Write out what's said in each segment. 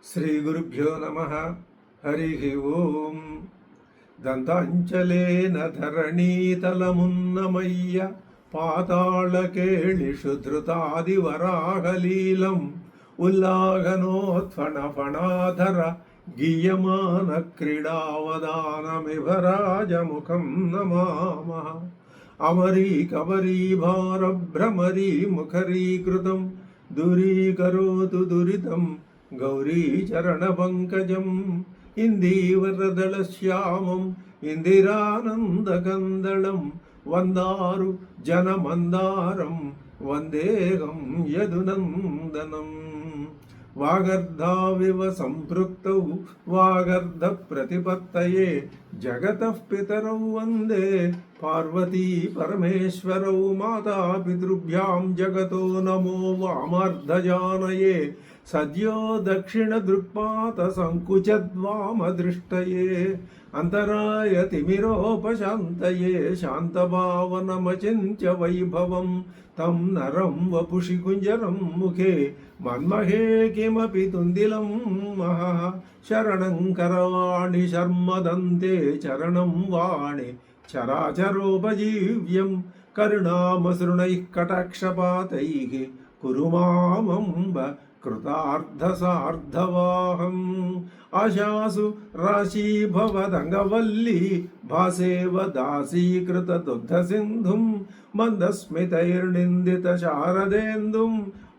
శ్రీగురుభ్యో నమ. హరి ఓం. దంతాంచలేన ధరణీతలమున్నమయ్య పాతాళకేళిషు ధృతాదివరాహలీలం ఉల్లాఘనోత్ఫణ ఫణాధర గీయమాన క్రీడావదానమివ రాజముఖం నమామః. అమరీకవరీభారభ్రమరీ ముఖరీకృతం దూరీకరోతు దురితం గౌరీచరణపంకజం ఇందీవరదళశ్యామం ఇందిరానందకందళం వందారు జనమందారం వందేహం యదునందనం. వాగర్ధావివ సంపృక్తౌ వాగర్ధ ప్రతిపత్తయే జగతః పితరౌ వందే పార్వతీ పరమేశ్వరౌ. మాతాపితృభ్యాం జగతో నమో వామార్ధజానయే సద్యో దక్షిణ దృక్పాత సంకుచద్వామదృష్టయే అంతరాయ తిమిరోపశాంతయే శాంతభావనమచింత్య వైభవం తం నరం వపుషి కుంజరం ముఖే మన్మహే కిమపి తుందిలం మహః. శరణం కరవాణి శర్మదంతే చరణం వాణి చరాచరోపజీవ్యం కరుణామసృణైః కటాక్షపాతైః కురు మామంబ కృతార్థసార్ధవాహం. ఆశాసు రాశీభవదంగవల్లీ భాసేవ దాసీకృత దుగ్ధసింధుం మందస్మితైర్నిందిత శారదేందుం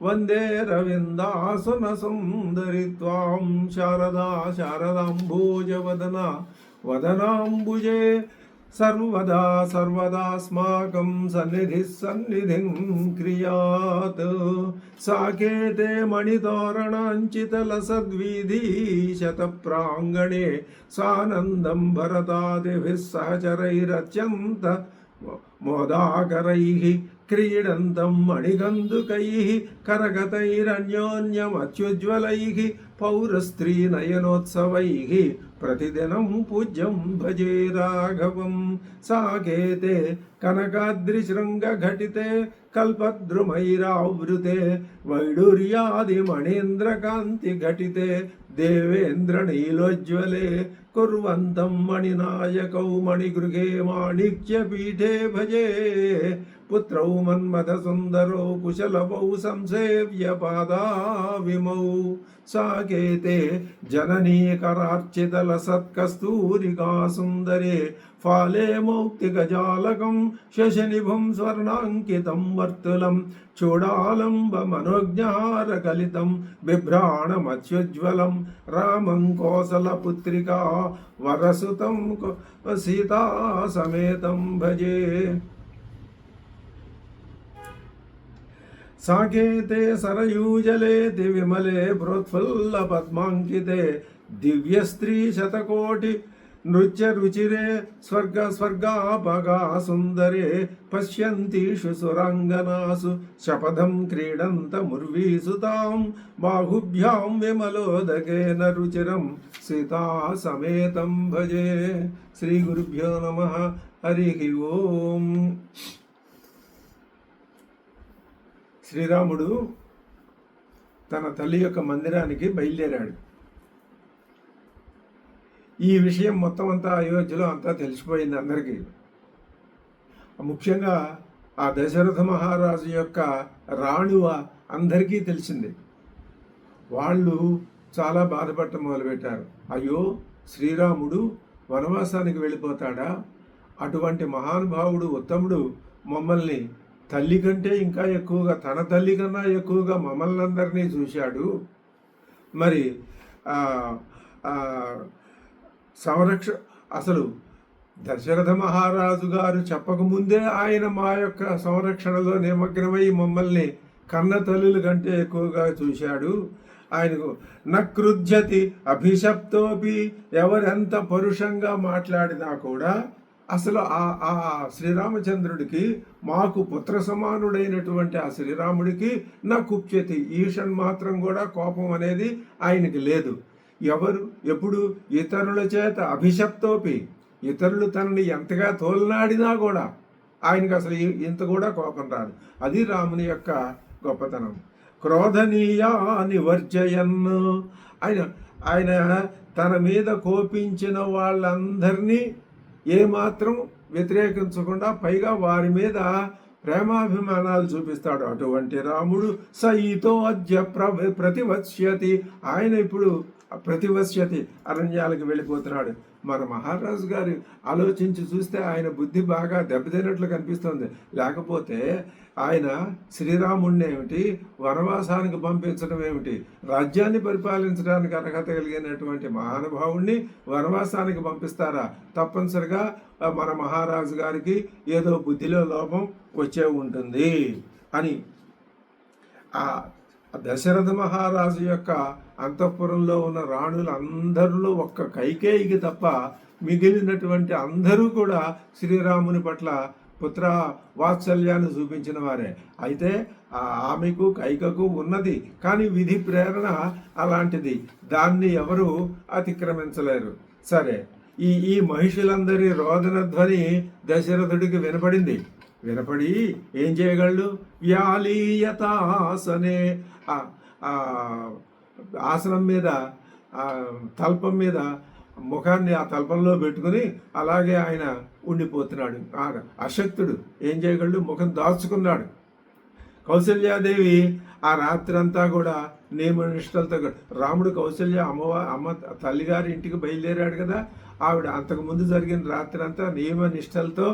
వందే రవిందాసున సుందరి త్వాం. శారదా శారదాంబోజవదన వదనాంబుజే సర్వదా సర్వదాస్మాకం సన్నిధిః సన్నిధిం క్రియాత్. సాకేతే మణితోరణాంచితలసద్విధి శతప్రాంగణే సానందం భరతాదిభిः సహచరైరత్యంత మోదాకరైః క్రీడంతం మణిగంధుకైః కరగతైరన్యోన్యమత్యుజ్వలైః పౌరస్త్రీనయనోత్సవైః ప్రతిదినం పూజ్యం భజే రాఘవం. సాకేతే కనకాద్రిశృంగఘటితే కల్పద్రుమైరావృతే వైడూర్యాదిమణీంద్రకాంతిఘటితే దేవేంద్రనీలోజ్వలే కుర్వంతం మణినాయకౌ మణిగృహే మాణిక్యపీఠే భజే. పుత్రౌ మన్మథసుందరౌ కుశలవౌ సంసేవ్య పాదావిమౌ. సాకేతే జననీకరార్చితలసత్కస్తూరికా సుందరే ఫాలే మౌక్తికజాలకం శశనిభం స్వర్ణాంకితం వర్తులం చూడాలంబ మనోజ్ఞారకలితం బిభ్రాణమత్యుజ్వలం రామం కోసలపుత్రికా వరసుతం సీతా సమేతం భజే. సాకేతే సరయూజలేతి విమలే ప్రోత్ఫుల్ల పద్మాంకితే దివ్యస్త్రీ శతకోటి నృత్య రుచిరే స్వర్గ స్వర్గాపగా సుందరే పశ్యంతీషు సురాంగనాసు శపథం క్రీడంతముర్వీసుతాం బాహుభ్యాం విమలోదకేన రుచిరం సీతా సమేతం భజే. శ్రీ గురుభ్యో నమః. హరి ఓం. శ్రీరాముడు తన తల్లి యొక్క మందిరానికి బయలుదేరాడు. ఈ విషయం మొత్తం అంతా అయోధ్యలో అంతా తెలిసిపోయింది అందరికీ. ముఖ్యంగా ఆ దశరథ మహారాజు యొక్క రాణువ అందరికీ తెలిసింది. వాళ్ళు చాలా బాధపడటం మొదలుపెట్టారు. అయ్యో, శ్రీరాముడు వనవాసానికి వెళ్ళిపోతాడా? అటువంటి మహానుభావుడు ఉత్తముడు మమ్మల్ని తల్లి కంటే ఇంకా ఎక్కువగా, తన తల్లి కన్నా ఎక్కువగా మమ్మల్ని అందరినీ చూశాడు. మరి అసలు దశరథ మహారాజు గారు చెప్పకముందే ఆయన మా యొక్క సంరక్షణలో నిమగ్నమై మమ్మల్ని కన్న తల్లుల కంటే ఎక్కువగా చూశాడు. ఆయనకు నకృధ్యతి అభిశప్తోపి, ఎవరెంత పరుషంగా మాట్లాడినా కూడా అసలు ఆ శ్రీరామచంద్రుడికి, మాకు పుత్ర సమానుడైనటువంటి ఆ శ్రీరాముడికి నా కుప్యతి ఈషన్ మాత్రం కూడా కోపం అనేది ఆయనకి లేదు. ఎవరు ఎప్పుడు ఇతరుల చేత అభిశప్తోపి, ఇతరులు తనని ఎంతగా తోలనాడినా కూడా ఆయనకి అసలు ఇంత కూడా కోపం రాదు. అది రాముని యొక్క గొప్పతనం. క్రోధనీయాని వర్జయన్, ఆయన ఆయన తన మీద కోపించిన వాళ్ళందరినీ ఏమాత్రం వ్యతిరేకించకుండా పైగా వారి మీద ప్రేమాభిమానాలు చూపిస్తాడు. అటువంటి రాముడు సయితో అద్య ప్రతివశ్యతి, ఆయన ఇప్పుడు ప్రతివశ్యతి అరణ్యాలకు వెళ్ళిపోతున్నాడు. మన మహారాజు గారు ఆలోచించి చూస్తే ఆయన బుద్ధి బాగా దెబ్బతిన్నట్లు కనిపిస్తుంది. లేకపోతే ఆయన శ్రీరాముడిని ఏమిటి, వనవాసానికి పంపించడం ఏమిటి, రాజ్యాన్ని పరిపాలించడానికి అర్హత కలిగినటువంటి మహానుభావుణ్ణి వనవాసానికి పంపిస్తారా? తప్పనిసరిగా మన మహారాజు గారికి ఏదో బుద్ధిలో లోపం వచ్చే ఉంటుంది అని ఆ దశరథ మహారాజు యొక్క అంతఃపురంలో ఉన్న రాణులు అందరిలో ఒక్క కైకేయికి తప్ప మిగిలినటువంటి అందరూ కూడా శ్రీరాముని పట్ల పుత్ర వాత్సల్యాన్ని చూపించిన వారే. అయితే ఆమెకు కైకకు ఉన్నది, కానీ విధి ప్రేరణ అలాంటిది, దాన్ని ఎవరు అతిక్రమించలేరు. సరే, ఈ మహిషులందరి రోదన ధ్వని దశరథుడికి వినపడింది. వినపడి ఏం చేయగలడు? వ్యాలీయతాసనే, ఆసనం మీద తల్పం మీద ముఖాన్ని ఆ తల్పంలో పెట్టుకుని అలాగే ఆయన ఉండిపోతున్నాడు. అశక్తుడు ఏం చేయగలడు? ముఖం దాచుకున్నాడు. కౌసల్యాదేవి ఆ రాత్రంతా కూడా నియమనిష్టలతో, రాముడు కౌసల్య అమ్మ తల్లిగారి ఇంటికి బయలుదేరాడు కదా, ఆవిడ అంతకుముందు జరిగిన రాత్రి అంతా నియమనిష్టలతో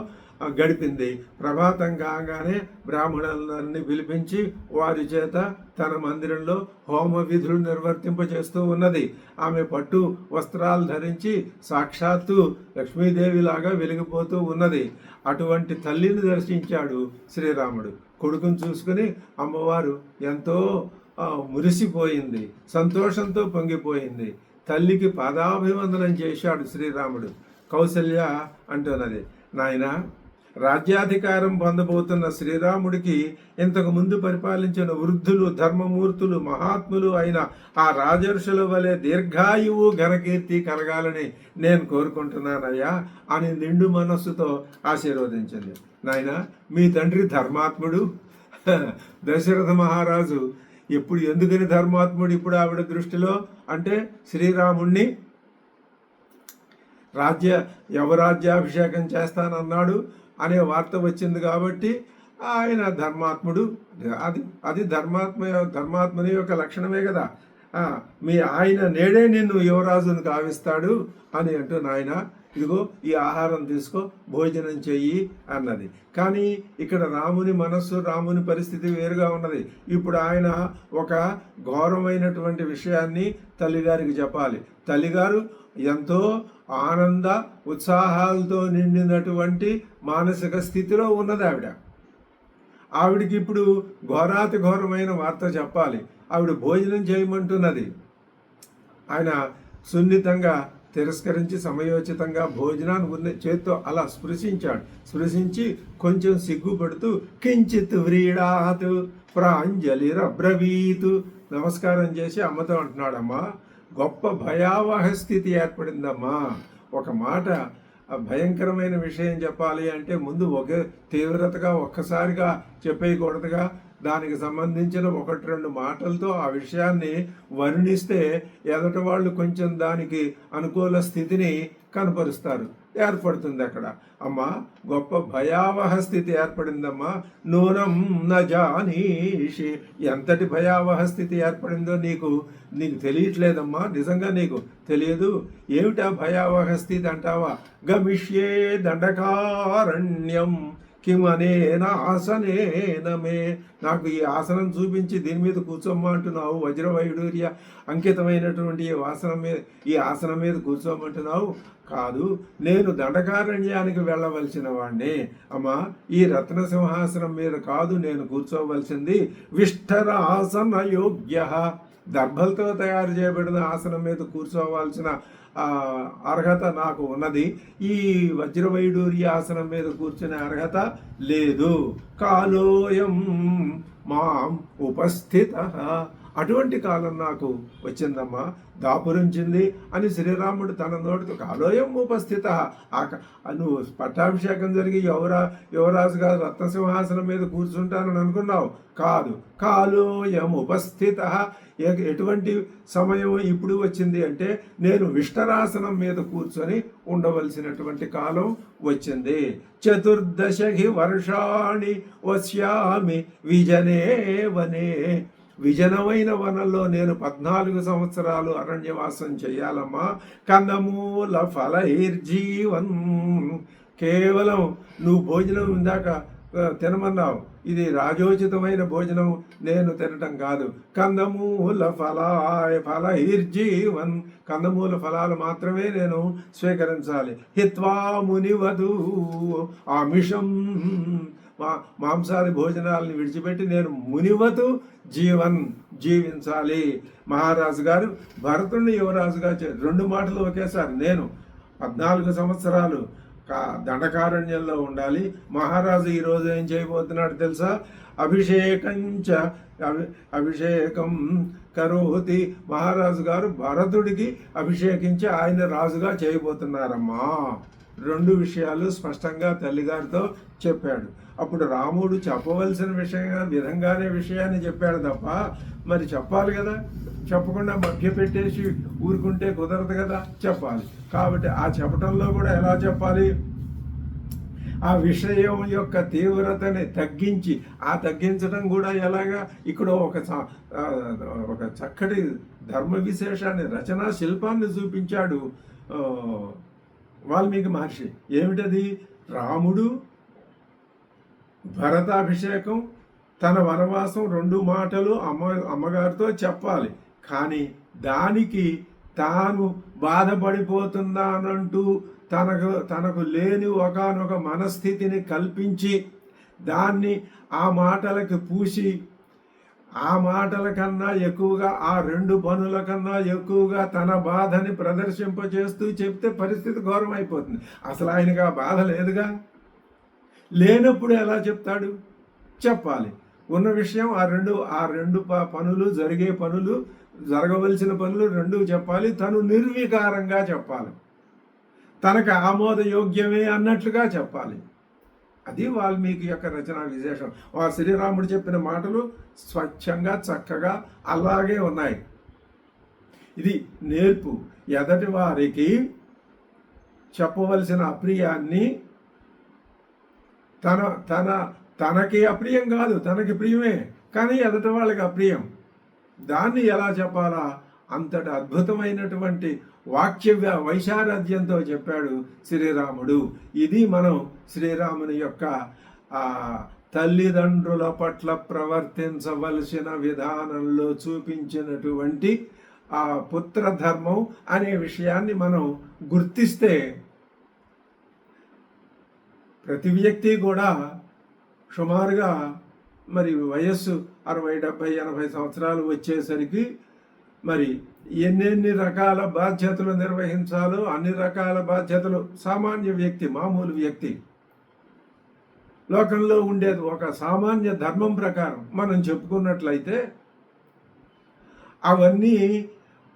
గడిపింది. ప్రభాతం కాగానే బ్రాహ్మణులందరినీ పిలిపించి వారి చేత తన మందిరంలో హోమ విధులు నిర్వర్తింపచేస్తూ ఉన్నది. ఆమె పట్టు వస్త్రాలు ధరించి సాక్షాత్తు లక్ష్మీదేవిలాగా వెలిగిపోతూ ఉన్నది. అటువంటి తల్లిని దర్శించాడు శ్రీరాముడు. కొడుకును చూసుకుని అమ్మవారు ఎంతో మురిసిపోయింది, సంతోషంతో పొంగిపోయింది. తల్లికి పాదాభివందనం చేశాడు శ్రీరాముడు. కౌసల్య అంటున్నది, నాయనా, రాజ్యాధికారం పొందబోతున్న శ్రీరాముడికి ఇంతకు ముందు పరిపాలించిన వృద్ధులు, ధర్మమూర్తులు, మహాత్ములు అయిన ఆ రాజర్షుల వలె దీర్ఘాయువు ఘనకీర్తి కలగాలని నేను కోరుకుంటున్నానయ్యా అని నిండు మనస్సుతో ఆశీర్వదించింది. నాయన, మీ తండ్రి ధర్మాత్ముడు. దశరథ మహారాజు ఎప్పుడు ఎందుకని ధర్మాత్ముడు ఇప్పుడు ఆవిడ దృష్టిలో అంటే శ్రీరాముణ్ణి యవరాజ్యాభిషేకం చేస్తానన్నాడు అనే వార్త వచ్చింది కాబట్టి ఆయన ధర్మాత్ముడు. అది ధర్మాత్ముని యొక్క లక్షణమే కదా. మీ ఆయన నేడే నిన్ను యువరాజును కావిస్తాడు అని అంటూ, నాయన ఇదిగో ఈ ఆహారం తీసుకో, భోజనం చెయ్యి అన్నది. కానీ ఇక్కడ రాముని మనస్సు, రాముని పరిస్థితి వేరుగా ఉన్నది. ఇప్పుడు ఆయన ఒక ఘోరమైనటువంటి విషయాన్ని తల్లిగారికి చెప్పాలి. తల్లిగారు ఎంతో ఆనంద ఉత్సాహాలతో నిండినటువంటి మానసిక స్థితిలో ఉన్నది ఆవిడికి ఇప్పుడు ఘోరాతి ఘోరమైన వార్త చెప్పాలి. ఆవిడ భోజనం చేయమంటున్నది. ఆయన సున్నితంగా తిరస్కరించి సమయోచితంగా భోజనాన్ని ఉన్న చేత్తో అలా స్పృశించి కొంచెం సిగ్గుపడుతూ కించిత్ వ్రీడాతు ప్రాంజలిరబ్రవీతు నమస్కారం చేసి అమ్మతో అంటున్నాడు, అమ్మా, గొప్ప భయావహ స్థితి ఏర్పడిందమ్మా. ఒక మాట భయంకరమైన విషయం చెప్పాలి అంటే ముందు తీవ్రతగా ఒక్కసారిగా చెప్పేయకూడదుగా. దానికి సంబంధించిన 1-2 మాటలతో ఆ విషయాన్ని వర్ణిస్తే ఎదుటి వాళ్ళు కొంచెం దానికి అనుకూల స్థితిని కనపరుస్తారు. ఏర్పడుతుంది అక్కడ. అమ్మా, గొప్ప భయావహ స్థితి ఏర్పడిందమ్మా. నూనం నజానీషి, ఎంతటి భయావహ స్థితి ఏర్పడిందో నీకు తెలియట్లేదమ్మా. నిజంగా నీకు తెలియదు. ఏమిటా భయావహ స్థితి అంటావా? గమిష్యే దండకారణ్యం కిమనేన ఆసనేనమే, నాకు ఈ ఆసనం చూపించి దీని మీద కూర్చోమ్మా అంటున్నావు. వజ్రవైడూర్య అంకితమైనటువంటి ఈ ఆసనం మీద కూర్చోమంటున్నావు. కాదు, నేను దండకారణ్యానికి వెళ్ళవలసిన వాడిని అమ్మా. ఈ రత్న సింహాసనం మీద కాదు నేను కూర్చోవలసింది. విష్ఠరాసన యోగ్య, దర్భలతో తయారు చేయబడిన ఆసనం మీద కూర్చోవలసిన అర్హత నాకు ఉన్నది. ఈ వజ్రవైడూర్య ఆసనం మీద కూర్చునే అర్హత లేదు. కాలోయం మాం ఉపస్థిత, అటువంటి కాలం నాకు వచ్చిందమ్మా, దాపురించింది అని శ్రీరాముడు తన నోటితో కాలోయం ఉపస్థిత. నువ్వు పట్టాభిషేకం జరిగి యువరాజుగా రత్నసింహాసనం మీద కూర్చుంటానని అనుకున్నావు, కాదు. కాలోయం ఉపస్థిత, ఎటువంటి సమయం ఇప్పుడు వచ్చింది అంటే నేను విష్ణరాసనం మీద కూర్చొని ఉండవలసినటువంటి కాలం వచ్చింది. చతుర్దశి వర్షాణి వశ్యామి విజనే వనే, విజనమైన వనంలో నేను 14 సంవత్సరాలు అరణ్యవాసం చేయాలమ్మా. కందమూల ఫలైర్జీవన్, కేవలం నువ్వు భోజనం ఇందాక తినమన్నావు, ఇది రాజోచితమైన భోజనం నేను తినటం కాదు. కందమూల ఫలైర్జీవన్, కందమూల ఫలాలు మాత్రమే నేను స్వీకరించాలి. హిత్వా మునివధూ ఆమిషం, మాంసాది భోజనాలను విడిచిపెట్టి నేను మునివతు జీవించాలి. మహారాజు గారు భరతుడిని యువరాజుగా 2 మాటలు ఒకేసారి. నేను 14 సంవత్సరాలు దండకారణ్యంలో ఉండాలి. మహారాజు ఈరోజు ఏం చేయబోతున్నాడు తెలుసా? అభిషేకం కరోతి. మహారాజు గారు భరతుడికి అభిషేకించి ఆయన రాజుగా చేయబోతున్నారమ్మా. 2 విషయాలు స్పష్టంగా తల్లిగారితో చెప్పాడు. అప్పుడు రాముడు చెప్పవలసిన విధంగానే విషయాన్ని చెప్పాడు తప్ప మరి చెప్పాలి కదా, చెప్పకుండా మధ్య పెట్టేసి ఊరుకుంటే కుదరదు కదా, చెప్పాలి. కాబట్టి ఆ చెప్పటంలో కూడా ఎలా చెప్పాలి? ఆ విషయం యొక్క తీవ్రతని తగ్గించడం కూడా ఎలాగా? ఇక్కడ ఒక చక్కటి ధర్మ విశేషాన్ని, రచనా శిల్పాన్ని చూపించాడు వాల్మీకి మహర్షి. ఏమిటది? రాముడు భరతాభిషేకం, తన వనవాసం 2 మాటలు అమ్మగారితో చెప్పాలి. కానీ దానికి తాను బాధపడిపోతున్నానంటూ తనకు లేని ఒకానొక మనస్థితిని కల్పించి దాన్ని ఆ మాటలకి పూసి, ఆ మాటల కన్నా ఎక్కువగా, ఆ 2 పనుల కన్నా ఎక్కువగా తన బాధని ప్రదర్శింపచేస్తూ చెప్తే పరిస్థితి ఘోరం అయిపోతుంది. అసలు ఆయనకు ఆ బాధ లేదుగా. లేనప్పుడు ఎలా చెప్తాడు? చెప్పాలి. ఉన్న విషయం ఆ రెండు పనులు, జరగవలసిన పనులు 2 చెప్పాలి. తను నిర్వికారంగా చెప్పాలి, తనకు ఆమోదయోగ్యమే అన్నట్లుగా చెప్పాలి. అది వాల్మీకి యొక్క రచనా విశేషం. శ్రీరాముడు చెప్పిన మాటలు స్వచ్ఛంగా చక్కగా అలాగే ఉన్నాయి. ఇది నేర్పు. ఎదటి వారికి చెప్పవలసిన అప్రియాన్ని తనకి అప్రియం కాదు, తనకి ప్రియమే, కానీ ఎదటి వాళ్ళకి అప్రియం. దాన్ని ఎలా చెప్పాలా? అంతటి అద్భుతమైనటువంటి వాక్య వైశారథ్యంతో చెప్పాడు శ్రీరాముడు. ఇది మనం శ్రీరాముని యొక్క తల్లిదండ్రుల పట్ల ప్రవర్తించవలసిన విధానంలో చూపించినటువంటి ఆ పుత్రధర్మం అనే విషయాన్ని మనం గుర్తిస్తే ప్రతి వ్యక్తి కూడా సుమారుగా మరి వయస్సు 60, 70, 80 సంవత్సరాలు వచ్చేసరికి మరి ఎన్నెన్ని రకాల బాధ్యతలు నిర్వహించాలో అన్ని రకాల బాధ్యతలు సామాన్య వ్యక్తి, మామూలు వ్యక్తి లోకంలో ఉండేది ఒక సామాన్య ధర్మం ప్రకారం మనం చెప్పుకున్నట్లయితే అవన్నీ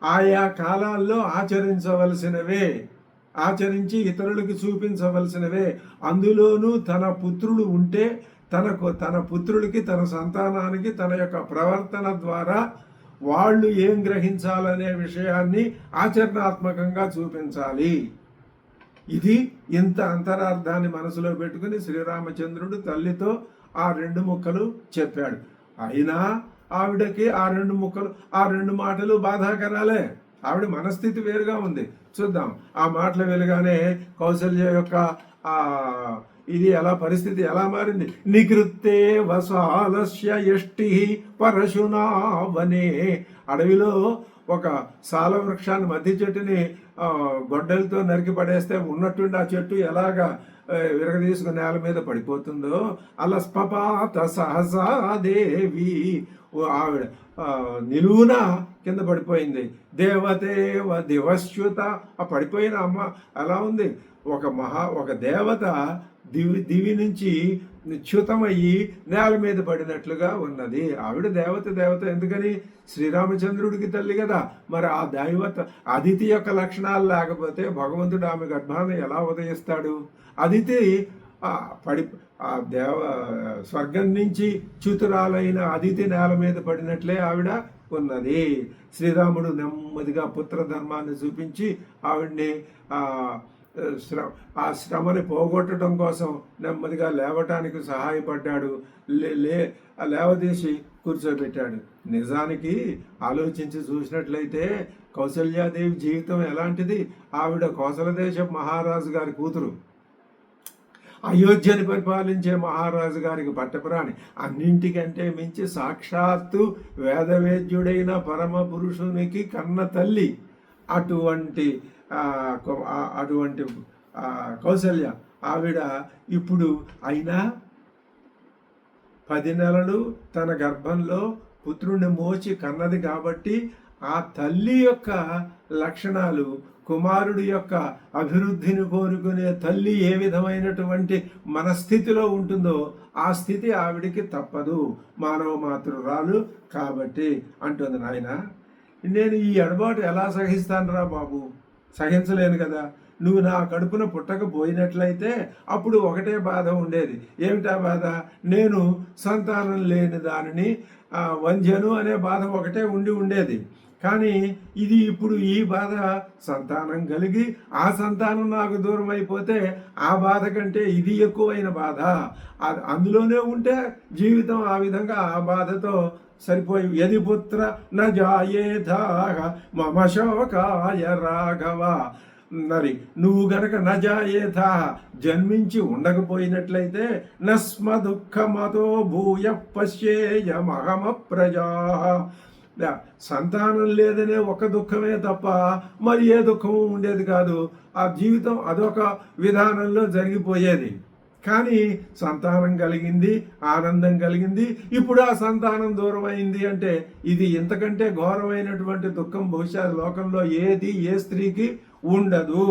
ఆయా కాలాల్లో ఆచరించవలసినవే, ఆచరించి ఇతరులకు చూపించవలసినవే. అందులోనూ తన పుత్రుడు ఉంటే తన పుత్రుడికి, తన సంతానానికి తన యొక్క ప్రవర్తన ద్వారా వాళ్ళు ఏం గ్రహించాలనే విషయాన్ని ఆచరణాత్మకంగా చూపించాలి. ఇది ఇంత అంతరార్థాన్ని మనసులో పెట్టుకుని శ్రీరామచంద్రుడు తల్లితో ఆ 2 ముక్కలు చెప్పాడు. అయినా ఆవిడకి ఆ 2 మాటలు బాధాకరాలే. ఆవిడ మనస్థితి వేరుగా ఉంది. చూద్దాం. ఆ మాటలు వెలుగానే కౌసల్య యొక్క ఇది పరిస్థితి ఎలా మారింది? నికృత్తే వసాలస్య యష్టి పరశునా వనే. అడవిలో ఒక సాల వృక్షాన్ని, మధ్య చెట్టుని గొడ్డలతో నరికి పడేస్తే ఉన్నట్టుండి ఆ చెట్టు ఎలాగా విరగదీసుకుని నేల మీద పడిపోతుందో అలా స్పపాత సహసాదేవి, ఆవిడ నిలువున కింద పడిపోయింది. దేవదేవ దివశ్యుత, ఆ పడిపోయిన అమ్మ ఎలా ఉంది? ఒక దేవత దివి నుంచి చ్యుతమయ్యి నేల మీద పడినట్లుగా ఉన్నది. ఆవిడ దేవత ఎందుకని? శ్రీరామచంద్రుడికి తల్లి కదా. మరి ఆ దైవత అదితి యొక్క లక్షణాలు లేకపోతే భగవంతుడు ఆమె గర్భాన్ని ఎలా ఉదయిస్తాడు? అదితి పడి ఆ స్వర్గం నుంచి చ్యుతురాలైన అదితి నేల మీద పడినట్లే ఆవిడ ఉన్నది. శ్రీరాముడు నెమ్మదిగా పుత్రధర్మాన్ని చూపించి ఆవిడ్ని ఆ శ్రమని పోగొట్టడం కోసం నెమ్మదిగా లేవటానికి సహాయపడ్డాడు. లేవదీసి కూర్చోబెట్టాడు. నిజానికి ఆలోచించి చూసినట్లయితే కౌసల్యాదేవి జీవితం ఎలాంటిది? ఆవిడ కోసల దేశం మహారాజు గారి కూతురు, అయోధ్యని పరిపాలించే మహారాజు గారికి పట్టపురాణి. అన్నింటికంటే మించి సాక్షాత్తు వేదవేద్యుడైన పరమ పురుషునికి కన్న తల్లి. అటువంటి కౌసల్య ఆవిడ ఇప్పుడు అయినా 10 నెలలు తన గర్భంలో పుత్రుడిని మోచి కన్నది కాబట్టి ఆ తల్లి యొక్క లక్షణాలు, కుమారుడి యొక్క అభివృద్ధిని కోరుకునే తల్లి ఏ విధమైనటువంటి మనస్థితిలో ఉంటుందో ఆ స్థితి ఆవిడికి తప్పదు, మానవ మాతృరాలు కాబట్టి అంటుంది. నాయన, నేను ఈ ఎడబాటు ఎలా సహిస్తాను రా బాబు? సహించలేను కదా. నువ్వు నా కడుపున పుట్టకపోయినట్లయితే అప్పుడు ఒకటే బాధ ఉండేది. ఏమిటా బాధ? నేను సంతానం లేని దానిని వంధ్యను అనే బాధ ఒకటే ఉండేది. కానీ ఇది ఇప్పుడు ఈ బాధ సంతానం కలిగి ఆ సంతానం నాకు దూరం అయిపోతే ఆ బాధ కంటే ఇది ఎక్కువైన బాధ. అందులోనే ఉంటే జీవితం ఆ విధంగా ఆ బాధతో సరిపోయి యది పుత్ర న జాయేథాహ మమ శోకాయ రాఘవ. మరి నువ్వు గనక నజాయేథా జన్మించి ఉండకపోయినట్లయితే నస్మ దుఃఖమతో భూయ పశ్యేయమహమ ప్రజా. సంతానం లేదనే ఒక దుఃఖమే తప్ప మరి ఏ దుఃఖము ఉండేది కాదు. ఆ జీవితం అదొక విధానంలో జరిగిపోయేది. కానీ సంతానం కలిగింది, ఆనందం కలిగింది. ఇప్పుడు ఆ సంతానం దూరం అయింది అంటే ఇది ఇంతకంటే ఘోరమైనటువంటి దుఃఖం బహుశా లోకంలో ఏది ఏ స్త్రీకి ఉండదు.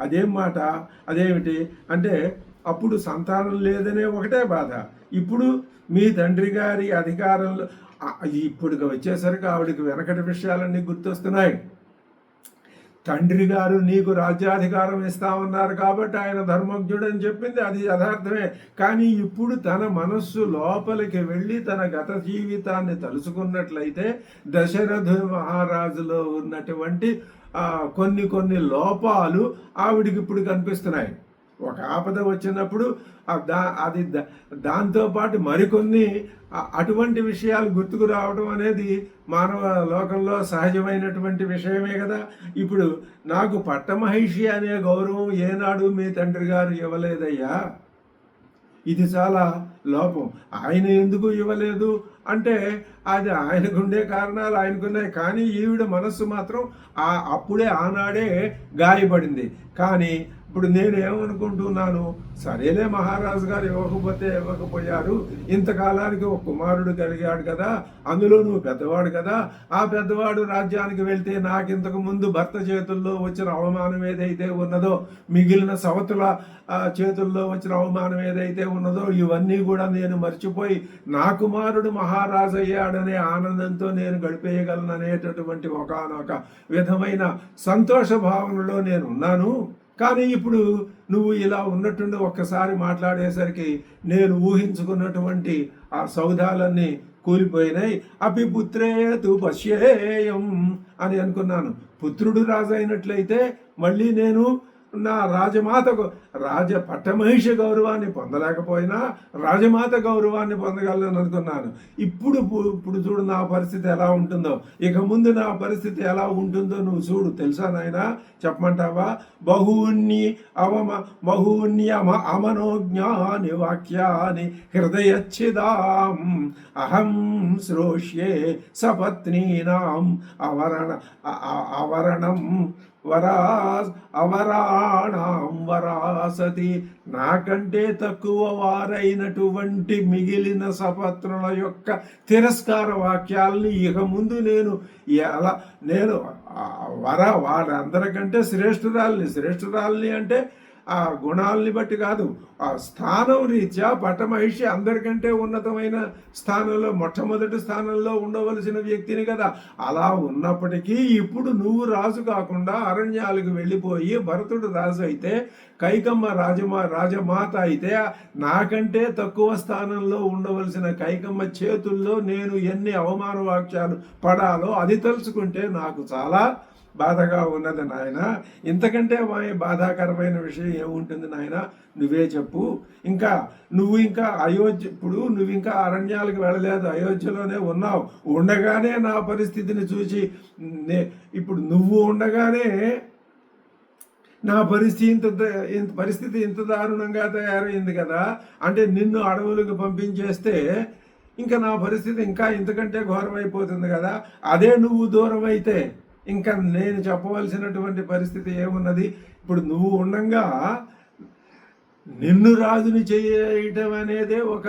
అదేం మాట? అదేమిటి అంటే అప్పుడు సంతానం లేదనే ఒకటే బాధ. ఇప్పుడు మీ తండ్రి గారి అధికారంలో ఇప్పుడు వచ్చేసరికి ఆవిడకి వెనకటి విషయాలన్నీ గుర్తొస్తున్నాయి. తండ్రి గారు నీకు రాజ్యాధికారం ఇస్తామన్నారు కాబట్టి ఆయన ధర్మజ్ఞుడు అని చెప్పింది, అది యథార్థమే. కానీ ఇప్పుడు తన మనస్సు లోపలికి వెళ్ళి తన గత జీవితాన్ని తలుచుకున్నట్లయితే దశరథ మహారాజులో ఉన్నటువంటి కొన్ని లోపాలు ఆవిడికి ఇప్పుడు కనిపిస్తున్నాయి. ఒక ఆపద వచ్చినప్పుడు అది దాంతోపాటు మరికొన్ని అటువంటి విషయాలు గుర్తుకు రావడం అనేది మానవ లోకంలో సహజమైనటువంటి విషయమే కదా. ఇప్పుడు నాకు పట్టమహిషి అనే గౌరవం ఏనాడు మీ తండ్రి గారు ఇవ్వలేదయ్యా. ఇది చాలా లోపం. ఆయన ఎందుకు ఇవ్వలేదు అంటే అది ఆయనకుండే కారణాలు ఆయనకున్నాయి. కానీ ఈవిడ మనస్సు మాత్రం అప్పుడే ఆనాడే గాయపడింది. కానీ ఇప్పుడు నేను ఏమనుకుంటున్నాను, సరేలే మహారాజు గారు ఇవ్వకపోయారు, ఇంతకాలానికి ఒక కుమారుడు కలిగాడు కదా, అందులో నువ్వు పెద్దవాడు కదా, ఆ పెద్దవాడు రాజ్యానికి వెళ్తే నాకు ఇంతకు ముందు భర్త చేతుల్లో వచ్చిన అవమానం ఏదైతే ఉన్నదో, మిగిలిన సవతుల చేతుల్లో వచ్చిన అవమానం ఏదైతే ఉన్నదో ఇవన్నీ కూడా నేను మర్చిపోయి నా కుమారుడు మహారాజు అయ్యాడనే ఆనందంతో నేను గడిపేయగలను అనేటటువంటి ఒకానొక విధమైన సంతోష భావనలో నేను ఉన్నాను. కానీ ఇప్పుడు నువ్వు ఇలా ఉన్నట్టుండి ఒక్కసారి మాట్లాడేసరికి నేను ఊహించుకున్నటువంటి ఆ సౌధాలన్నీ కూలిపోయినాయి. అపి పుత్రేతు పశ్యేయం అని అనుకున్నాను. పుత్రుడు రాజు అయినట్లయితే మళ్ళీ నేను నా పట్టమహిషి గౌరవాన్ని పొందలేకపోయినా రాజమాత గౌరవాన్ని పొందగలను అనుకున్నాను. ఇప్పుడు చూడు నా పరిస్థితి ఎలా ఉంటుందో, ఇక ముందు నా పరిస్థితి ఎలా ఉంటుందో నువ్వు చూడు. తెలుసా నాయన, చెప్పమంటావా? బహూన్య అమనోజ్ఞాని వాక్యాని హృదయచ్చిదాం అహం శ్రోష్యే సపత్నీనాం అవరణం అవరాణం వరాసతి. నాకంటే తక్కువ వారైనటువంటి మిగిలిన సపత్నుల యొక్క తిరస్కార వాక్యాలని ఇక ముందు నేను వారందరికంటే శ్రేష్ఠురాల్ని అంటే ఆ గుణాలని బట్టి కాదు, ఆ స్థానం రీత్యా పట్టమహిషి అందరికంటే ఉన్నతమైన స్థానంలో మొట్టమొదటి స్థానంలో ఉండవలసిన వ్యక్తిని కదా. అలా ఉన్నప్పటికీ ఇప్పుడు నువ్వు రాజు కాకుండా అరణ్యాలకు వెళ్ళిపోయి భరతుడు రాజు అయితే, కైకమ్మ రాజమాత అయితే, నాకంటే తక్కువ స్థానంలో ఉండవలసిన కైకమ్మ చేతుల్లో నేను ఎన్ని అవమాన వాక్యాలు పడాలో అది తలుచుకుంటే నాకు చాలా బాధగా ఉన్నది నాయన. ఇంతకంటే బాధాకరమైన విషయం ఏముంటుంది నాయన, నువ్వే చెప్పు. ఇంకా నువ్వు ఇంకా ఇప్పుడు నువ్వు ఇంకా అరణ్యాలకు వెళ్ళలేదు, అయోధ్యలోనే ఉన్నావు. ఉండగానే నా పరిస్థితిని చూసి ఇప్పుడు నువ్వు ఉండగానే నా పరిస్థితి ఇంత దారుణంగా తయారైంది కదా. అంటే నిన్ను అడవులకు పంపించేస్తే ఇంకా నా పరిస్థితి ఇంకా ఇంతకంటే ఘోరమైపోతుంది కదా. అదే నువ్వు దూరం అయితే ఇంకా నేను చెప్పవలసినటువంటి పరిస్థితి ఏమున్నది? ఇప్పుడు నువ్వు ఉండంగా నిన్ను రాజుని చేయటం అనేదే ఒక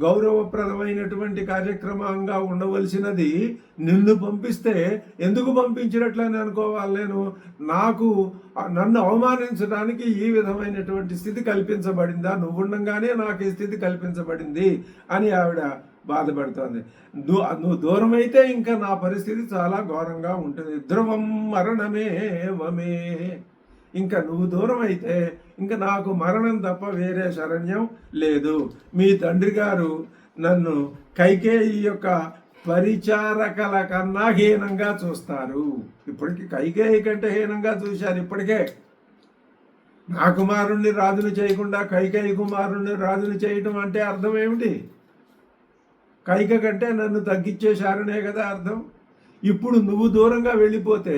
గౌరవప్రదమైనటువంటి కార్యక్రమంగా ఉండవలసినది నిన్ను పంపిస్తే ఎందుకు పంపించినట్లని అనుకోవాలి నేను. నన్ను అవమానించడానికి ఈ విధమైనటువంటి స్థితి కల్పించబడిందా? నువ్వు ఉండంగానే నాకు ఈ స్థితి కల్పించబడింది అని ఆవిడ బాధపడుతోంది. నువ్వు దూరం అయితే ఇంకా నా పరిస్థితి చాలా ఘోరంగా ఉంటుంది. ధ్రువం మరణమే వమే. ఇంకా నువ్వు దూరం అయితే ఇంకా నాకు మరణం తప్ప వేరే శరణ్యం లేదు. మీ తండ్రి గారు నన్ను కైకేయి యొక్క పరిచారకల కన్నా హీనంగా చూస్తారు. ఇప్పటికీ కైకేయి కంటే హీనంగా చూశారు. ఇప్పటికే నా కుమారుణ్ణి రాజుని చేయకుండా కైకేయి కుమారుణ్ణి రాజుని చేయటం అంటే అర్థం ఏమిటి? కైక కంటే నన్ను తగ్గించేశారనే కదా అర్థం. ఇప్పుడు నువ్వు దూరంగా వెళ్ళిపోతే,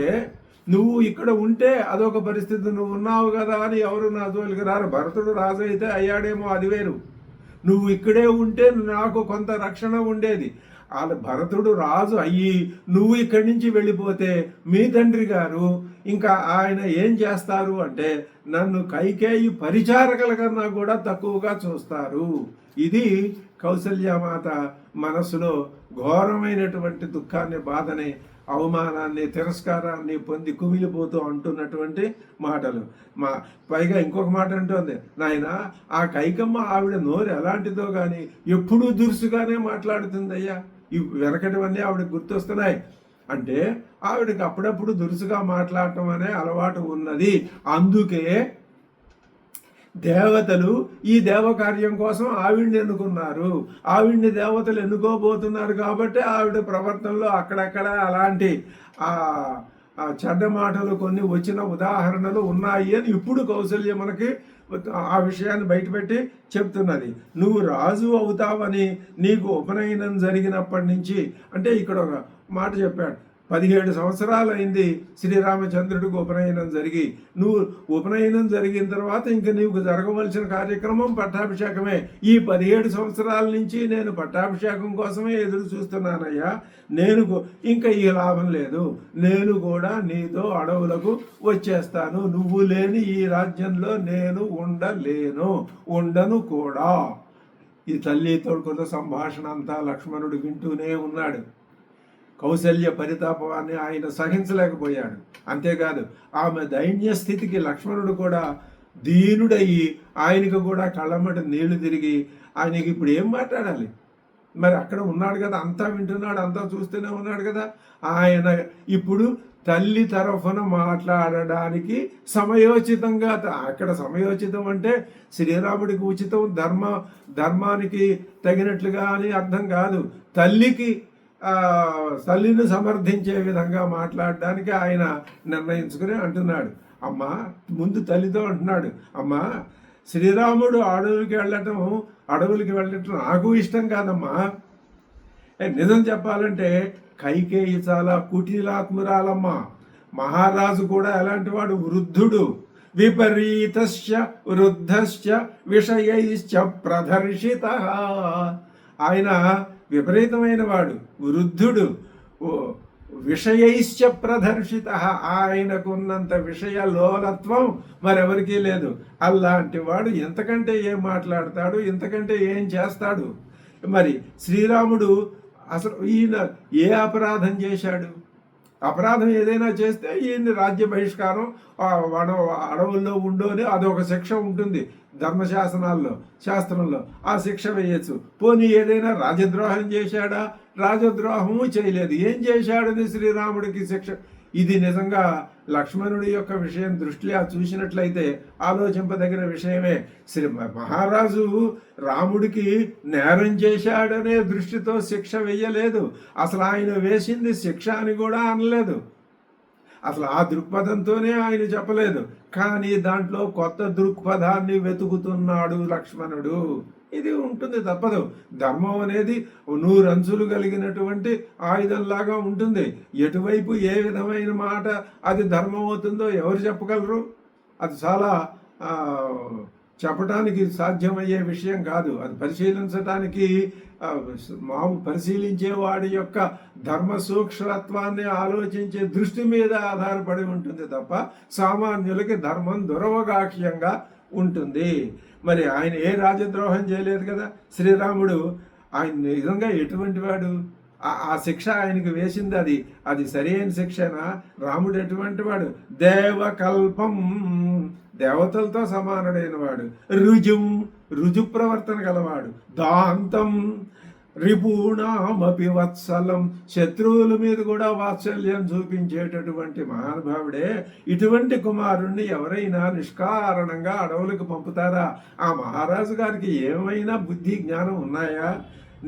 నువ్వు ఇక్కడ ఉంటే అదొక పరిస్థితి. నువ్వు ఉన్నావు కదా అని ఎవరు నా జోలికి రారు. భరతుడు రాజు అయితే అయ్యాడేమో, అది వేరు. నువ్వు ఇక్కడే ఉంటే నాకు కొంత రక్షణ ఉండేది. భరతుడు రాజు అయ్యి నువ్వు ఇక్కడి నుంచి వెళ్ళిపోతే మీ తండ్రి గారు ఇంకా ఆయన ఏం చేస్తారు అంటే నన్ను కైకేయి పరిచారకుల కన్నా కూడా తక్కువగా చూస్తారు. ఇది కౌసల్యమాత మనసులో ఘోరమైనటువంటి దుఃఖాన్ని, బాధని, అవమానాన్ని, తిరస్కారాన్ని పొంది కుమిలిపోతూ అంటున్నటువంటి మాటలు. పైగా ఇంకొక మాట అంటోంది, నాయన ఆ కైకమ్మ ఆవిడ నోరు ఎలాంటిదో కానీ ఎప్పుడూ దురుసుగానే మాట్లాడుతుందయ్యా. ఈ వెనకటివన్నీ ఆవిడకి గుర్తొస్తున్నాయి. అంటే ఆవిడకి అప్పుడప్పుడు దురుసుగా మాట్లాడటం అనే అలవాటు ఉన్నది. అందుకే దేవతలు ఈ దేవకార్యం కోసం ఆవిడ్ని ఎన్నుకున్నారు. ఆవిడ్ని దేవతలు ఎన్నుకోబోతున్నారు కాబట్టి ఆవిడ ప్రవర్తనలో అక్కడక్కడ అలాంటి చెడ్డ మాటలు కొన్ని వచ్చిన ఉదాహరణలు ఉన్నాయి అని ఇప్పుడు కౌసల్య మనకి ఆ విషయాన్ని బయటపెట్టి చెప్తున్నది. నువ్వు రాజు అవుతావని నీకు ఉపనయనం జరిగినప్పటి నుంచి, అంటే ఇక్కడ ఒక మాట చెప్పాడు, 17 సంవత్సరాలు అయింది శ్రీరామచంద్రుడికి ఉపనయనం జరిగి. నువ్వు ఉపనయనం జరిగిన తర్వాత ఇంక నీకు జరగవలసిన కార్యక్రమం పట్టాభిషేకమే. ఈ 17 సంవత్సరాల నుంచి నేను పట్టాభిషేకం కోసమే ఎదురు చూస్తున్నానయ్యా. ఇంకా ఈ లాభం లేదు. నేను కూడా నీతో అడవులకు వచ్చేస్తాను. నువ్వు లేని ఈ రాజ్యంలో నేను ఉండను కూడా. ఈ తల్లి తోడుకున్న సంభాషణ అంతా లక్ష్మణుడు వింటూనే ఉన్నాడు. కౌసల్య పరితాపాన్ని ఆయన సహించలేకపోయాడు. అంతేకాదు ఆమె దైన్య స్థితికి లక్ష్మణుడు కూడా దీనుడయ్యి ఆయనకు కూడా కళ్ళమ్మట నీళ్లు తిరిగి ఆయనకి ఇప్పుడు ఏం మాట్లాడాలి? మరి అక్కడ ఉన్నాడు కదా, అంతా వింటున్నాడు, అంతా చూస్తూనే ఉన్నాడు కదా. ఆయన ఇప్పుడు తల్లి తరఫున మాట్లాడడానికి సమయోచితంగా, అక్కడ సమయోచితం అంటే శ్రీరాముడికి ఉచితం, ధర్మానికి తగినట్లుగా అని అర్థం కాదు. తల్లిని సమర్థించే విధంగా మాట్లాడడానికి ఆయన నిర్ణయించుకుని అంటున్నాడు. అమ్మా, ముందు తల్లితో అంటున్నాడు, అమ్మా శ్రీరాముడు అడవులకి వెళ్ళటం నాకు ఇష్టం కాదమ్మా. నిజం చెప్పాలంటే కైకేయి చాలా కుటిలాత్మురాలమ్మా. మహారాజు కూడా ఎలాంటి వాడు? వృద్ధుడు. విపరీతశ్చ వృద్ధశ్చ విషయైశ్చ ప్రదర్శిత. ఆయన విపరీతమైన వాడు, వృద్ధుడు, విషయైశ్చ ప్రదర్శిత. ఆయనకున్నంత విషయ లోలత్వం మరెవరికీ లేదు. అలాంటి వాడు ఎంతకంటే ఏం మాట్లాడతాడు, ఎంతకంటే ఏం చేస్తాడు? మరి శ్రీరాముడు అసలు ఈయన ఏ అపరాధం చేశాడు? అపరాధం ఏదైనా చేస్తే ఈయన్ని రాజ్య బహిష్కారం, అడవుల్లో ఉండోని అదొక శిక్ష ఉంటుంది శాస్త్రంలో ఆ శిక్ష వేయచ్చు. పోనీ ఏదైనా రాజద్రోహం చేశాడా? రాజద్రోహము చేయలేదు. ఏం చేశాడని శ్రీరాముడికి శిక్ష? ఇది నిజంగా లక్ష్మణుడి యొక్క విషయం దృష్ట్యా చూసినట్లయితే ఆలోచింపదగిన విషయమే. మహారాజు రాముడికి నేరం చేశాడనే దృష్టితో శిక్ష వెయ్యలేదు. అసలు ఆయన వేసింది శిక్ష అని కూడా అనలేదు. అసలు ఆ దృక్పథంతోనే ఆయన చెప్పలేదు. కానీ దాంట్లో కొత్త దృక్పథాన్ని వెతుకుతున్నాడు లక్ష్మణుడు. ఇది ఉంటుంది, తప్పదు. ధర్మం అనేది 100 అంచులు కలిగినటువంటి ఆయుధంలాగా ఉంటుంది. ఎటువైపు ఏ విధమైన మాట అది ధర్మం అవుతుందో ఎవరు చెప్పగలరు? అది చాలా చెప్పటానికి సాధ్యమయ్యే విషయం కాదు. అది పరిశీలించటానికి పరిశీలించే వాడి యొక్క ధర్మ సూక్ష్మత్వాన్ని ఆలోచించే దృష్టి మీద ఆధారపడి ఉంటుంది తప్ప సామాన్యులకి ధర్మం దురవగాహ్యంగా ఉంటుంది. మరి ఆయన ఏ రాజద్రోహం చేయలేదు కదా. శ్రీరాముడు ఆయన నిజంగా ఎటువంటి వాడు? ఆ శిక్ష ఆయనకు వేసింది అది సరైన శిక్షనా? రాముడు ఎటువంటి వాడు? దేవకల్పం, దేవతలతో సమానుడైన వాడు. రుజు ప్రవర్తన గలవాడు. దాంతం రిపూణామపి వత్సలం, శత్రువుల మీద కూడా వాత్సల్యం చూపించేటటువంటి మహానుభావుడే. ఇటువంటి కుమారుణ్ణి ఎవరైనా నిష్కారణంగా అడవులకు పంపుతారా? ఆ మహారాజు గారికి ఏమైనా బుద్ధి జ్ఞానం ఉన్నాయా?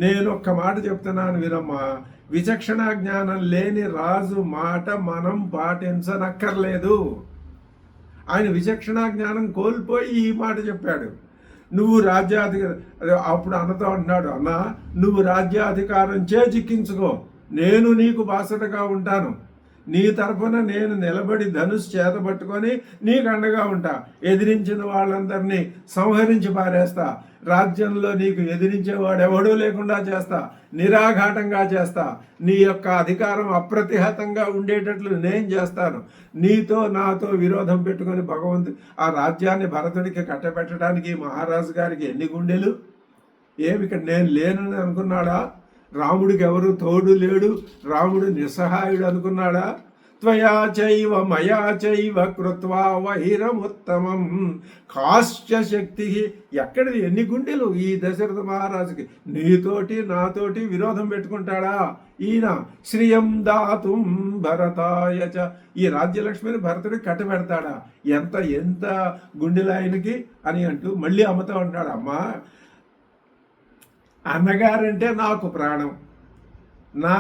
నేను ఒక్క మాట చెప్తున్నాను వినమ్మా. విచక్షణ జ్ఞానం లేని రాజు మాట మనం పాటించనక్కర్లేదు. ఆయన విచక్షణ జ్ఞానం కోల్పోయి ఈ మాట చెప్పాడు. నువ్వు అప్పుడు అన్నతో అంటున్నాడు, అన్న నువ్వు రాజ్యాధికారం చేజిక్కించుకో, నేను నీకు బాసటగా ఉంటాను. నీ తరఫున నేను నిలబడి ధనుసు చేతబట్టుకొని నీకు అండగా ఉంటా. ఎదిరించిన వాళ్ళందరినీ సంహరించి పారేస్తా. రాజ్యంలో నీకు ఎదిరించేవాడు ఎవడూ లేకుండా చేస్తా. నిరాఘాటంగా చేస్తా. నీ యొక్క అధికారం అప్రతిహతంగా ఉండేటట్లు నేను చేస్తాను. నీతో నాతో విరోధం పెట్టుకొని ఆ రాజ్యాన్ని భరతుడికి కట్టబెట్టడానికి మహారాజు గారికి ఎన్ని గుండెలు? ఇక్కడ నేను లేనని అనుకున్నాడా? రాముడికి ఎవరు తోడు లేడు, రాముడు నిస్సహాయుడు అనుకున్నాడా? త్వయా చైవ మయా చైవ కృత్వా వైరముత్తమం కాశ్చ శక్తి. ఎక్కడిది ఎన్ని గుండెలు ఈ దశరథ మహారాజుకి? నీతోటి నాతోటి విరోధం పెట్టుకుంటాడా ఈయన? శ్రియం దాతుం భరతాయచ, ఈ రాజ్యలక్ష్మిని భరతుడికి కట్టబెడతాడా? ఎంత గుండెలు ఆయనకి అని అంటూ మళ్ళీ అమ్మతో ఉంటాడు, అమ్మా అన్నగారంటే నాకు ప్రాణం. నా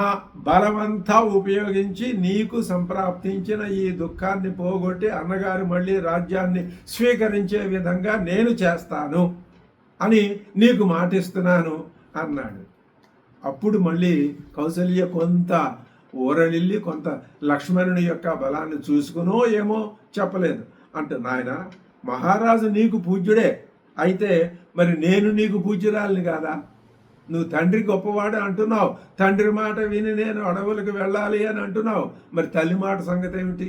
బలమంతా ఉపయోగించి నీకు సంప్రాప్తించిన ఈ దుఃఖాన్ని పోగొట్టి అన్నగారు మళ్ళీ రాజ్యాన్ని స్వీకరించే విధంగా నేను చేస్తాను అని నీకు మాటిస్తున్నాను అన్నాడు. అప్పుడు మళ్ళీ కౌసల్య కొంత ఊరలిల్లి కొంత లక్ష్మణుని యొక్క బలాన్ని చూసుకునో ఏమో చెప్పలేదు. అంటే నాయన మహారాజు నీకు పూజ్యుడే అయితే మరి నేను నీకు పూజ్యురాలిని కాదా? నువ్వు తండ్రి గొప్పవాడు అంటున్నావు, తండ్రి మాట విని నేను అడవులకు వెళ్ళాలి అని అంటున్నావు. మరి తల్లి మాట సంగతి ఏమిటి?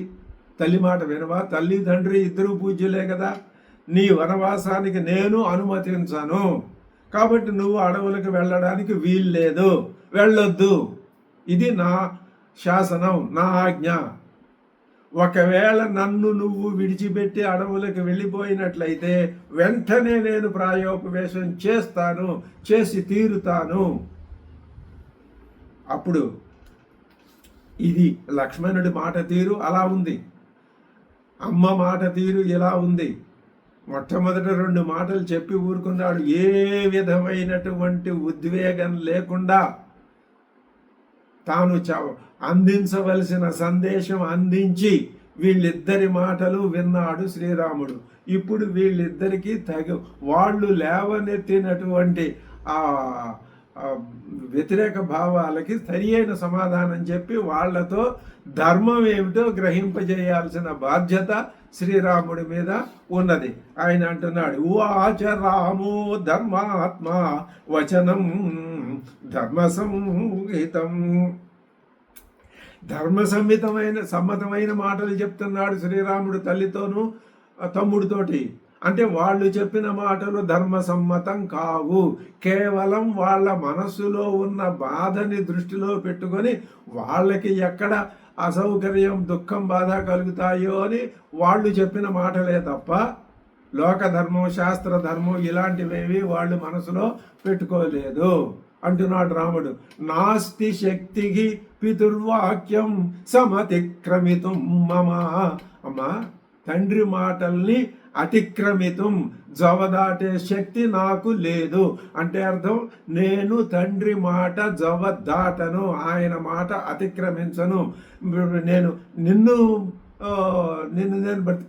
తల్లి మాట వినవా? తల్లి తండ్రి ఇద్దరు పూజ్యులే కదా. నీ వనవాసానికి నేను అనుమతించను కాబట్టి నువ్వు అడవులకు వెళ్ళడానికి వీల్లేదు, వెళ్ళొద్దు. ఇది నా శాసనం, నా ఆజ్ఞ. ఒకవేళ నన్ను నువ్వు విడిచిపెట్టి అడవులకు వెళ్ళిపోయినట్లయితే వెంటనే నేను ప్రాయోపవేశం చేస్తాను, చేసి తీరుతాను. అప్పుడు ఇది లక్ష్మణుడి మాట తీరు అలా ఉంది, అమ్మ మాట తీరు ఇలా ఉంది. మొట్టమొదట 2 మాటలు చెప్పి ఊరుకున్నాడు. ఏ విధమైనటువంటి ఉద్వేగం లేకుండా తాను అందించవలసిన సందేశం అందించి వీళ్ళిద్దరి మాటలు విన్నాడు శ్రీరాముడు. ఇప్పుడు వీళ్ళిద్దరికీ వాళ్ళు లేవనెత్తినటువంటి ఆ వ్యతిరేక భావాలకి సరి అయిన సమాధానం చెప్పి వాళ్లతో ధర్మం ఏమిటో గ్రహింపజేయాల్సిన బాధ్యత శ్రీరాముడి మీద ఉన్నది. ఆయన అంటున్నాడు, ఉవాచ రామో ధర్మాత్మ వచనం ధర్మ సంహితం. సమ్మతమైన మాటలు చెప్తున్నాడు శ్రీరాముడు తల్లితోనూ తమ్ముడితోటి. అంటే వాళ్ళు చెప్పిన మాటలు ధర్మసమ్మతం కావు. కేవలం వాళ్ళ మనస్సులో ఉన్న బాధని దృష్టిలో పెట్టుకొని వాళ్ళకి ఎక్కడ అసౌకర్యం, దుఃఖం, బాధ కలుగుతాయో అని వాళ్ళు చెప్పిన మాటలే తప్ప లోక ధర్మం, శాస్త్ర ధర్మం ఇలాంటివేవి వాళ్ళు మనసులో పెట్టుకోలేదు అంటున్నాడు రాముడు. నాస్తి శక్తికి పితుర్వాక్యం సమతిక్రమితం మమ. అమ్మా, తండ్రి మాటల్ని అతిక్రమితం, జవదాటే శక్తి నాకు లేదు. అంటే అర్థం, నేను తండ్రి మాట జవదాటను, ఆయన మాట అతిక్రమించను. నేను నిన్ను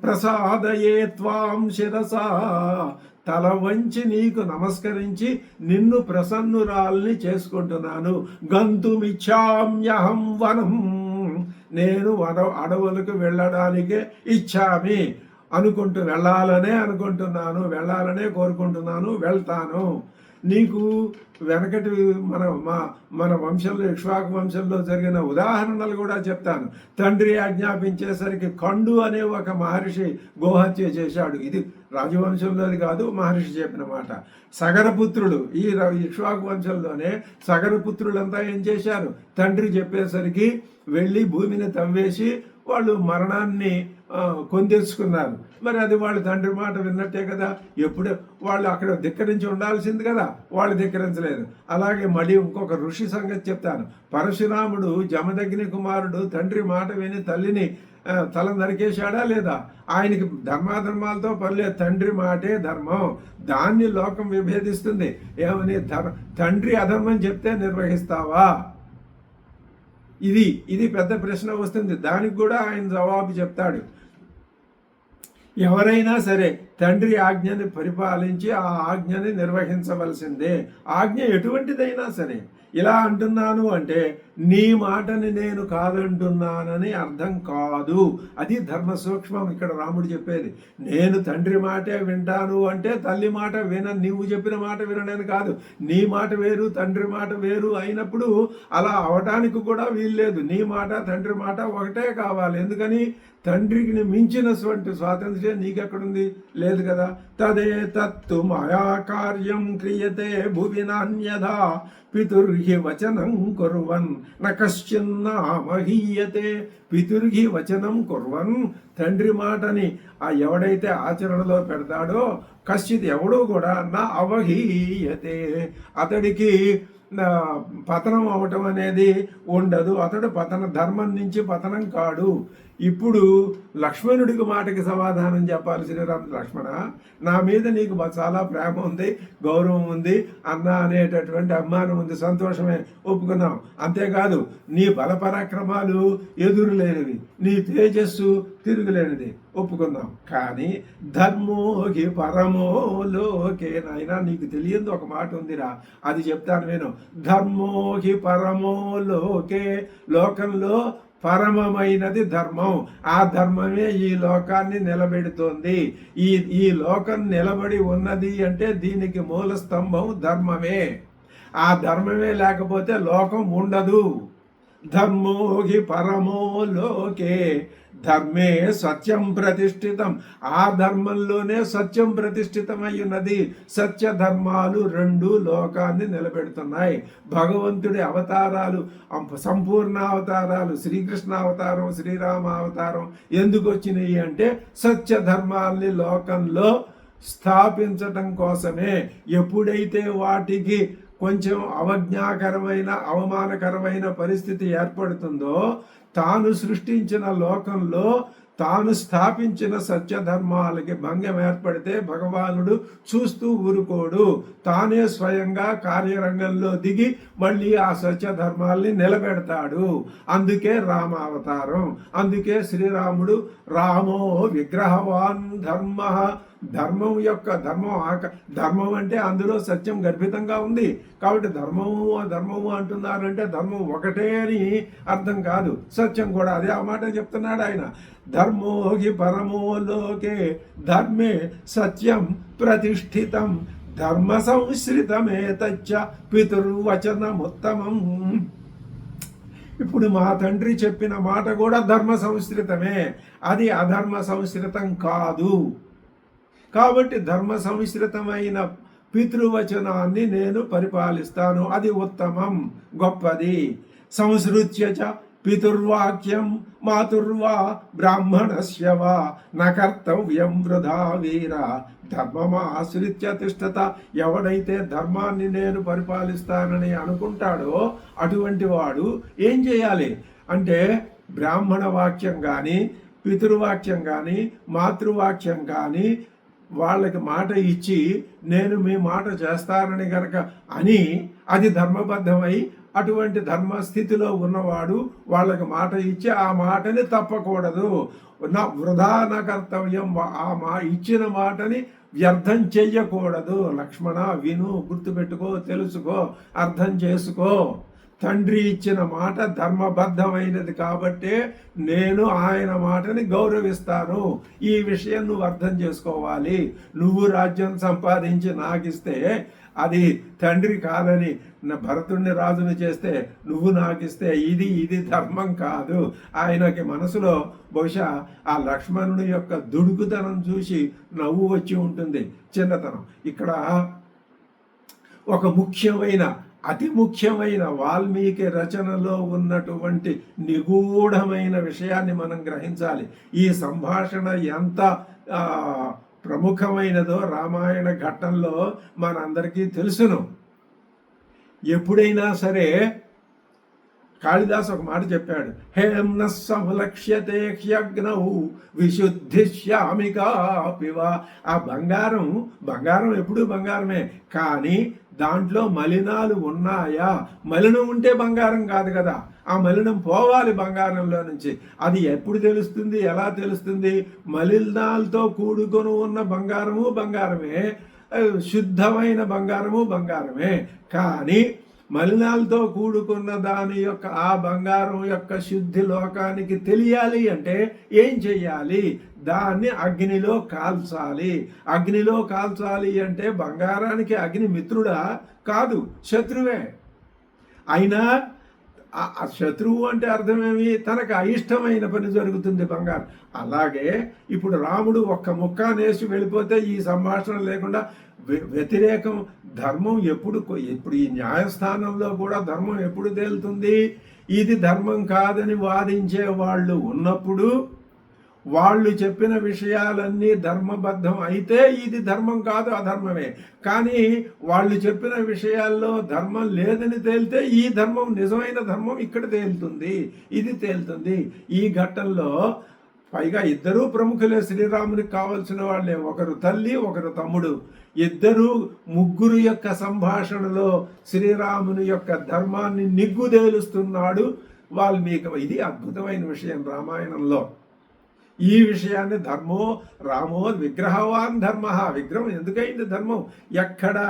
ప్రసాదయే త్వాం శిరసా, తల వంచి నీకు నమస్కరించి నిన్ను ప్రసన్నురాల్ని చేసుకుంటున్నాను. గంతుమిచ్చామ్యహం వనం, నేను అడవులకు వెళ్ళడానికే ఇచ్చామి వెళ్ళాలనే అనుకుంటున్నాను, వెళ్ళాలనే కోరుకుంటున్నాను, వెళ్తాను. నీకు వెనకటి మన వంశంలో, ఇక్ష్వాకు వంశంలో జరిగిన ఉదాహరణలు కూడా చెప్తాను. తండ్రి ఆజ్ఞాపించేసరికి కండు అనే ఒక మహర్షి గోహత్య చేశాడు. ఇది రాజవంశంలోది కాదు, మహర్షి చెప్పిన మాట. సగరపుత్రుడు, ఈ ఇక్ష్వాకు వంశంలోనే సగరపుత్రులంతా ఏం చేశారు, తండ్రి చెప్పేసరికి వెళ్ళి భూమిని తవ్వేసి వాళ్ళు మరణాన్ని కొందెచ్చుకున్నారు. మరి అది వాళ్ళు తండ్రి మాట విన్నట్టే కదా. ఎప్పుడు వాళ్ళు అక్కడ ధిక్కరించి ఉండాల్సింది కదా, వాళ్ళు ధిక్కరించలేదు. అలాగే మళ్ళీ ఇంకొక ఋషి సంగతి చెప్తాను. పరశురాముడు జమదగ్ని కుమారుడు తండ్రి మాట విని తల్లిని తల నరికేశాడా లేదా? ఆయనకి ధర్మాధర్మాలతో పర్లేదు, తండ్రి మాటే ధర్మం. దాన్ని లోకం విభేదిస్తుంది. ఏమని? తండ్రి అధర్మం చెప్తే నిర్వహిస్తావా? ఇది పెద్ద ప్రశ్న వస్తుంది. దానికి కూడా ఆయన జవాబు చెప్తాడు. ఎవరైనా సరే తండ్రి ఆజ్ఞని పరిపాలించి ఆ ఆజ్ఞని నిర్వహించవలసిందే. ఆజ్ఞ ఎటువంటిదైనా సరే. ఇలా అంటున్నాను అంటే నీ మాటని నేను కాదంటున్నానని అర్థం కాదు. అది ధర్మ సూక్ష్మం ఇక్కడ రాముడు చెప్పేది. నేను తండ్రి మాటే వింటాను అంటే తల్లి మాట నీవు చెప్పిన మాట వినడని కాదు. నీ మాట వేరు, తండ్రి మాట వేరు అయినప్పుడు అలా అవటానికి కూడా వీల్లేదు. నీ మాట తండ్రి మాట ఒకటే కావాలి. ఎందుకని? తండ్రికి మించినటువంటి స్వాతంత్ర్యం నీకెక్కడుంది? లేదు కదా. తదే తత్తు మాయా కార్యం క్రియతే భువి నాన్యథా పితుర్హి వచనం కుర్వన్ న కశ్చిన్నామహీయతే. పితుర్హి వచనం కుర్వన్, తండ్రి మాటని ఎవడైతే ఆచరణలో పెడతాడో కశ్చిత్, ఎవడో కూడా నా అవహీయతే, అతడికి పతనం అవటం అనేది ఉండదు. అతడు ధర్మం నుంచి పతనం కాడు. ఇప్పుడు లక్ష్మణుడికి మాటకి సమాధానం చెప్పాలి. శ్రీరామ, లక్ష్మణ, నా మీద నీకు చాలా ప్రేమ ఉంది, గౌరవం ఉంది, అన్న అనేటటువంటి అభిమానం ఉంది, సంతోషమే, ఒప్పుకున్నాం. అంతేకాదు నీ బలపరాక్రమాలు ఎదురులేనివి, నీ తేజస్సు తిరుగులేనిది, ఒప్పుకుందాం. కానీ ధర్మోహి పరమోలోకే, నాయనా నీకు తెలియదు ఒక మాట ఉందిరా, అది చెప్తాను నేను. ధర్మోహి పరమోలోకే, లోకంలో పరమమైనది ధర్మం. ఆ ధర్మమే ఈ లోకాన్ని నిలబెడుతోంది. ఈ లోకం నిలబడి ఉన్నది అంటే దీనికి మూల స్తంభం ధర్మమే. ఆ ధర్మమే లేకపోతే లోకం ఉండదు. ధర్మోహి పరమో లోకే, ధర్మే సత్యం ప్రతిష్ఠితం. ఆ ధర్మంలోనే సత్యం ప్రతిష్ఠితమై ఉన్నది. సత్య ధర్మాలు రెండు లోకాన్ని నిలబెడుతున్నాయి. భగవంతుడి అవతారాలు, సంపూర్ణ అవతారాలు, శ్రీకృష్ణ అవతారం, శ్రీరామ అవతారం ఎందుకు వచ్చినాయి అంటే సత్య ధర్మాల్ని లోకంలో స్థాపించటం కోసమే. ఎప్పుడైతే వాటికి కొంచెం అవజ్ఞాకరమైన, అవమానకరమైన పరిస్థితి ఏర్పడుతుందో, తాను సృష్టించిన లోకంలో తాను స్థాపించిన సత్యధర్మాలకి భంగం ఏర్పడితే భగవానుడు చూస్తూ ఊరుకోడు. తానే స్వయంగా కార్యరంగంలో దిగి మళ్ళీ ఆ సత్యధర్మాల్ని నిలబెడతాడు. అందుకే రామావతారం. అందుకే శ్రీరాముడు రామో విగ్రహవాన్ ధర్మ. ధర్మం యొక్క ధర్మం అంటే అందులో సత్యం గర్భితంగా ఉంది. కాబట్టి ధర్మము అంటున్నారంటే ధర్మం ఒకటే అని అర్థం కాదు, సత్యం కూడా అదే. ఆ మాట చెప్తున్నాడు ఆయన. ధర్మోహి పరమో లోకే, ధర్మే సత్యం ప్రతిష్ఠితం, ధర్మ సంశ్రితమే తచ్చ పితుర్వచనముత్తమం. ఇప్పుడు మా తండ్రి చెప్పిన మాట కూడా ధర్మ సంశ్రితమే, అది అధర్మ సంశ్రితం కాదు. కాబట్టి ధర్మ సంశ్రితమైన పితృవచనాన్ని నేను పరిపాలిస్తాను, అది ఉత్తమం, గొప్పది. సంసృత్య చ పితుర్వాక్యం మాతుర్వా బ్రాహ్మణస్య వా న కర్తవ్యం వృధా వీర ధర్మమాశ్రిత్య తిష్టత. ఎవడైతే ధర్మాన్ని నేను పరిపాలిస్తానని అనుకుంటాడో అటువంటి వాడు ఏం చేయాలి అంటే బ్రాహ్మణ వాక్యం కానీ పితృవాక్యం కానీ మాతృవాక్యం కానీ వాళ్ళకి మాట ఇచ్చి నేను మీ మాట చేస్తానని గనక అని అది ధర్మబద్ధమై అటువంటి ధర్మస్థితిలో ఉన్నవాడు వాళ్ళకి మాట ఇచ్చి ఆ మాటని తప్పకూడదు. నా వృధా నా కర్తవ్యం, ఆ ఇచ్చిన మాటని వ్యర్థం చెయ్యకూడదు. లక్ష్మణ విను, గుర్తుపెట్టుకో, తెలుసుకో, అర్థం చేసుకో. తండ్రి ఇచ్చిన మాట ధర్మబద్ధమైనది కాబట్టే నేను ఆయన మాటని గౌరవిస్తాను. ఈ విషయం నువ్వు అర్థం చేసుకోవాలి. నువ్వు రాజ్యం సంపాదించి నాకిస్తే అది తండ్రి కాదని భరతుడిని రాజుని చేస్తే నువ్వు నాకిస్తే ఇది ధర్మం కాదు. ఆయనకి మనసులో బహుశా ఆ లక్ష్మణుని యొక్క దుడుకుతనం చూసి నవ్వు వచ్చి ఉంటుంది, చిన్నతనం. ఇక్కడ ఒక ముఖ్యమైన అతి ముఖ్యమైన వాల్మీకి రచనలో ఉన్నటువంటి నిగూఢమైన విషయాన్ని మనం గ్రహించాలి. ఈ సంభాషణ ఎంత ప్రముఖమైనదో రామాయణ ఘట్టంలో మనందరికీ తెలుసును. ఎప్పుడైనా సరే కాళిదాస్ ఒక మాట చెప్పాడు, హేమ్న సమలక్ష్యతే హ్యగ్నౌ విశుద్ధిశ్యామికాపివ. ఆ బంగారం ఎప్పుడూ బంగారమే, కానీ దాంట్లో మలినాలు ఉన్నాయా? మలినం ఉంటే బంగారం కాదు కదా, ఆ మలినం పోవాలి బంగారంలో నుంచి. అది ఎప్పుడు తెలుస్తుంది, ఎలా తెలుస్తుంది? మలినాలతో కూడుకొని ఉన్న బంగారము బంగారమే, శుద్ధమైన బంగారము బంగారమే. కానీ మలినాలతో కూడుకున్న దాని యొక్క ఆ బంగారం యొక్క శుద్ధి లోకానికి తెలియాలి అంటే ఏం చెయ్యాలి? దాన్ని అగ్నిలో కాల్చాలి. అగ్నిలో కాల్చాలి అంటే బంగారానికి అగ్ని మిత్రుడా? కాదు, శత్రువే. అయినా ఆ శత్రువు అంటే అర్థమేమి? తనకు అయిష్టమైన పని జరుగుతుంది బంగారం. అలాగే ఇప్పుడు రాముడు ఒక్క ముక్క నేసి వెళ్ళిపోతే ఈ సంభాషణ లేకుండా వ్యతిరేకం ధర్మం ఇప్పుడు ఈ న్యాయస్థానంలో కూడా ధర్మం ఎప్పుడు తేలుతుంది? ఇది ధర్మం కాదని వాదించే వాళ్ళు ఉన్నప్పుడు వాళ్ళు చెప్పిన విషయాలన్నీ ధర్మబద్ధం అయితే ఇది ధర్మం కాదు, అధర్మమే. కానీ వాళ్ళు చెప్పిన విషయాల్లో ధర్మం లేదని తేలితే ఈ ధర్మం, నిజమైన ధర్మం ఇక్కడ తేలుతుంది, ఇది తేలుతుంది. ఈ ఘట్టంలో పైగా ఇద్దరూ ప్రముఖులే, శ్రీరామునికి కావలసిన వాళ్ళే. ఒకరు తల్లి, ఒకరు తమ్ముడు. ముగ్గురు యొక్క సంభాషణలో శ్రీరాముని యొక్క ధర్మాన్ని నిగ్గుదేలుస్తున్నాడు వాల్మీకి. ఇది అద్భుతమైన విషయం రామాయణంలో. ఈ విషయాన్ని రామో విగ్రహవాన్ ధర్మ. విగ్రహం ఎందుకైంది ధర్మం? ఎక్కడా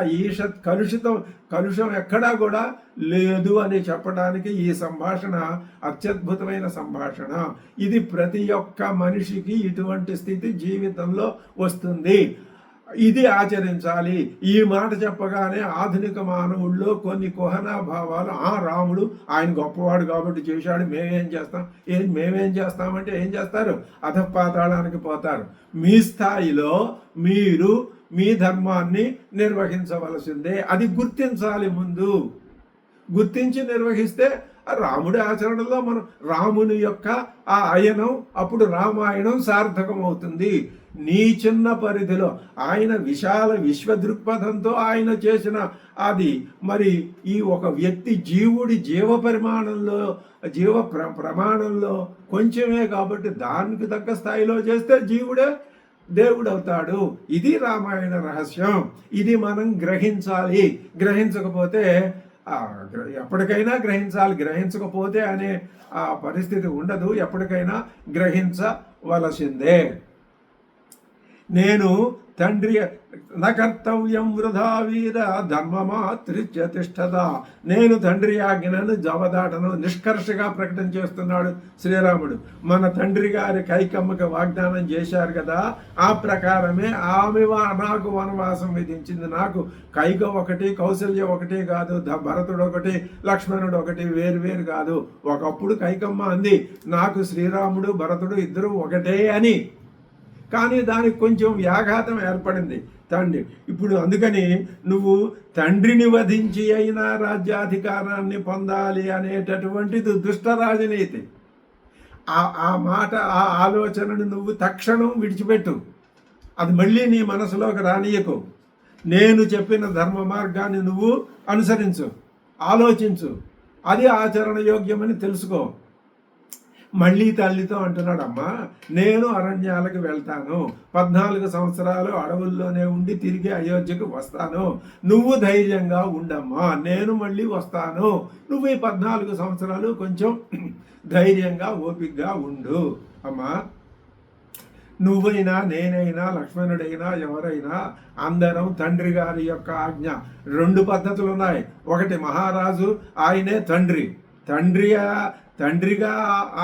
కలుషం ఎక్కడా కూడా లేదు అని చెప్పడానికి ఈ సంభాషణ అత్యద్భుతమైన సంభాషణ. ఇది ప్రతి ఒక్క మనిషికి ఇటువంటి స్థితి జీవితంలో వస్తుంది. ఇది ఆచరించాలి. ఈ మాట చెప్పగానే ఆధునిక మానవుల్లో కొన్ని కుహనా భావాలు, రాముడు ఆయన గొప్పవాడు కాబట్టి చేశాడు, మేమేం చేస్తామంటే ఏం చేస్తారు? అధపాతాళానికి పోతారు. మీ స్థాయిలో మీరు మీ ధర్మాన్ని నిర్వహించవలసిందే. అది గుర్తించాలి. ముందు గుర్తించి నిర్వహిస్తే రాముడి ఆచరణలో మనం రాముని యొక్క ఆ అయనం, అప్పుడు రామాయణం సార్థకం అవుతుంది. నీ చిన్న పరిధిలో ఆయన విశాల విశ్వదృక్పథంతో ఆయన చేసిన అది మరి ఈ ఒక వ్యక్తి జీవుడి జీవ ప్రమాణంలో కొంచెమే కాబట్టి దానికి తగ్గ స్థాయిలో చేస్తే జీవుడే దేవుడవుతాడు. ఇది రామాయణ రహస్యం. ఇది మనం గ్రహించాలి. గ్రహించకపోతే ఎప్పటికైనా గ్రహించాలి. గ్రహించకపోతే అనే ఆ పరిస్థితి ఉండదు. ఎప్పటికైనా గ్రహించవలసిందే. నేను తండ్రి నకర్తవ్యం వృధా వీర ధర్మమాత్రిత్య తిష్టత. నేను తండ్రి ఆజ్ఞను జవదాటను నిష్కర్షగా ప్రకటన చేస్తున్నాడు శ్రీరాముడు. మన తండ్రి గారి కైకమ్మకి వాగ్దానం చేశారు కదా, ఆ ప్రకారమే ఆమె నాకు వనవాసం విధించింది. నాకు కైక ఒకటి, కౌసల్య ఒకటి కాదు, భరతుడు ఒకటి, లక్ష్మణుడు ఒకటి, వేరు కాదు. ఒకప్పుడు కైకమ్మ అంది నాకు శ్రీరాముడు భరతుడు ఇద్దరు ఒకటే అని. కానీ దానికి కొంచెం వ్యాఘాతం ఏర్పడింది తండ్రి. ఇప్పుడు అందుకని నువ్వు తండ్రిని వధించి అయినా రాజ్యాధికారాన్ని పొందాలి అనేటటువంటిది దుష్ట రాజనీతి. ఆ మాట, ఆ ఆలోచనను నువ్వు తక్షణం విడిచిపెట్టు. అది మళ్ళీ నీ మనసులోకి రానియకు. నేను చెప్పిన ధర్మ మార్గాన్ని నువ్వు అనుసరించు, ఆలోచించు, అది ఆచరణ యోగ్యమని తెలుసుకో. మళ్ళీ తల్లితో అంటున్నాడు, అమ్మా నేను అరణ్యాలకు వెళ్తాను, 14 సంవత్సరాలు అడవుల్లోనే ఉండి తిరిగి అయోధ్యకు వస్తాను, నువ్వు ధైర్యంగా ఉండమ్మా, నేను మళ్ళీ వస్తాను, నువ్వు ఈ 14 సంవత్సరాలు కొంచెం ధైర్యంగా ఓపికగా ఉండు అమ్మా. నువ్వైనా నేనైనా లక్ష్మణుడైనా ఎవరైనా అందరం తండ్రి గారి యొక్క ఆజ్ఞ. 2 పద్ధతులు ఉన్నాయి. ఒకటి మహారాజు, ఆయనే తండ్రి. తండ్రిగా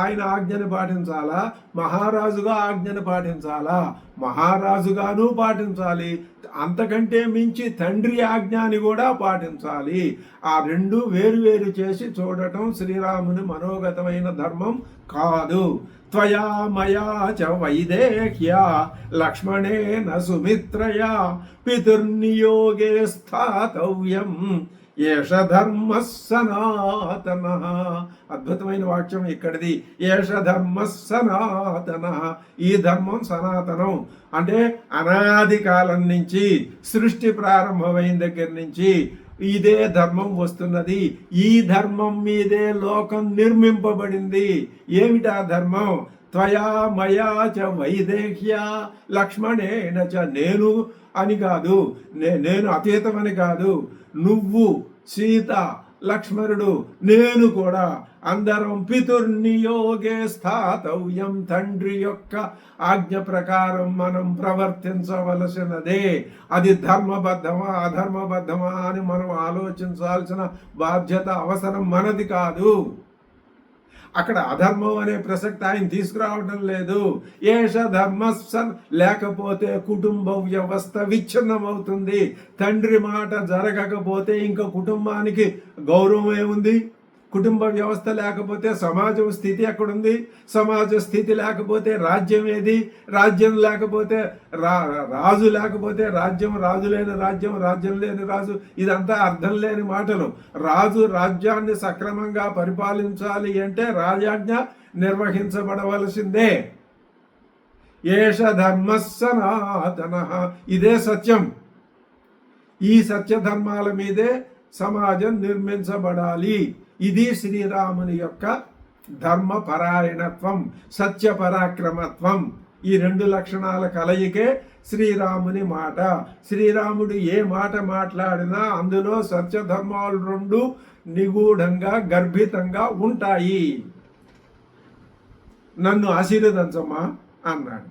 ఆయన ఆజ్ఞను పాటించాలా, మహారాజుగా ఆజ్ఞను పాటించాలా? మహారాజుగాను పాటించాలి, అంతకంటే మించి తండ్రి ఆజ్ఞని కూడా పాటించాలి. ఆ 2 వేరు చేసి చూడటం శ్రీరాముని మనోగతమైన ధర్మం కాదు. త్వయా మయా చ వైదేహ్యా లక్ష్మణేన సుమిత్రయా పితుర్నియోగే స్థాతవ్యం ఏష ధర్మ సనాతన. అద్భుతమైన వాక్యం ఇక్కడిది. ఏష ధర్మ సనాతన, ఈ ధర్మం సనాతనం. అంటే అనాది కాలం నుంచి, సృష్టి ప్రారంభమైన దగ్గర నుంచి ఇదే ధర్మం వస్తున్నది. ఈ ధర్మం మీదే లోకం నిర్మింపబడింది. ఏమిటా ధర్మం? త్వయా మయా చ వైదేహ్య లక్ష్మణేన చ, నేను అని కాదు, నేను అతీతమని కాదు, నువ్వు, సీత, లక్ష్మణుడు, నేను కూడా అందరం పితుర్నియోగే స్థాతవ్యం, తండ్రి యొక్క ఆజ్ఞ ప్రకారం మనం ప్రవర్తించవలసినదే. అది ధర్మబద్ధమా అధర్మబద్ధమా అని మనం ఆలోచించాల్సిన బాధ్యత, అవసరం మనది కాదు. అక్కడ అధర్మం అనే ప్రసక్తి ఆయన తీసుకురావడం లేదు. ఏష ధర్మస్సన్, లేకపోతే కుటుంబ వ్యవస్థ విచ్ఛిన్నమవుతుంది. తండ్రి మాట జరగకపోతే ఇంకా కుటుంబానికి గౌరవం ఏముంది? కుటుంబ వ్యవస్థ లేకపోతే సమాజం స్థితి ఎక్కడుంది? సమాజ స్థితి లేకపోతే రాజ్యం ఏది? రాజ్యం లేకపోతే రాజు లేకపోతే రాజ్యం, రాజు లేని రాజ్యం, రాజ్యం లేని రాజు, ఇదంతా అర్థం లేని మాటలు. రాజు రాజ్యాన్ని సక్రమంగా పరిపాలించాలి అంటే రాజాజ్ఞ నిర్వహించబడవలసిందే. ఏష ధర్మ సనాతన, ఇదే సత్యం. ఈ సత్యధర్మాల మీదే సమాజం నిర్మించబడాలి. ఇది శ్రీరాముని యొక్క ధర్మపరాయణత్వం, సత్యపరాక్రమత్వం. ఈ 2 లక్షణాల కలయికే శ్రీరాముని మాట. శ్రీరాముడు ఏ మాట మాట్లాడినా అందులో సత్యధర్మాలు 2 నిగూఢంగా గర్భితంగా ఉంటాయి. నన్ను ఆశీర్వదించమ్మా అన్నాడు.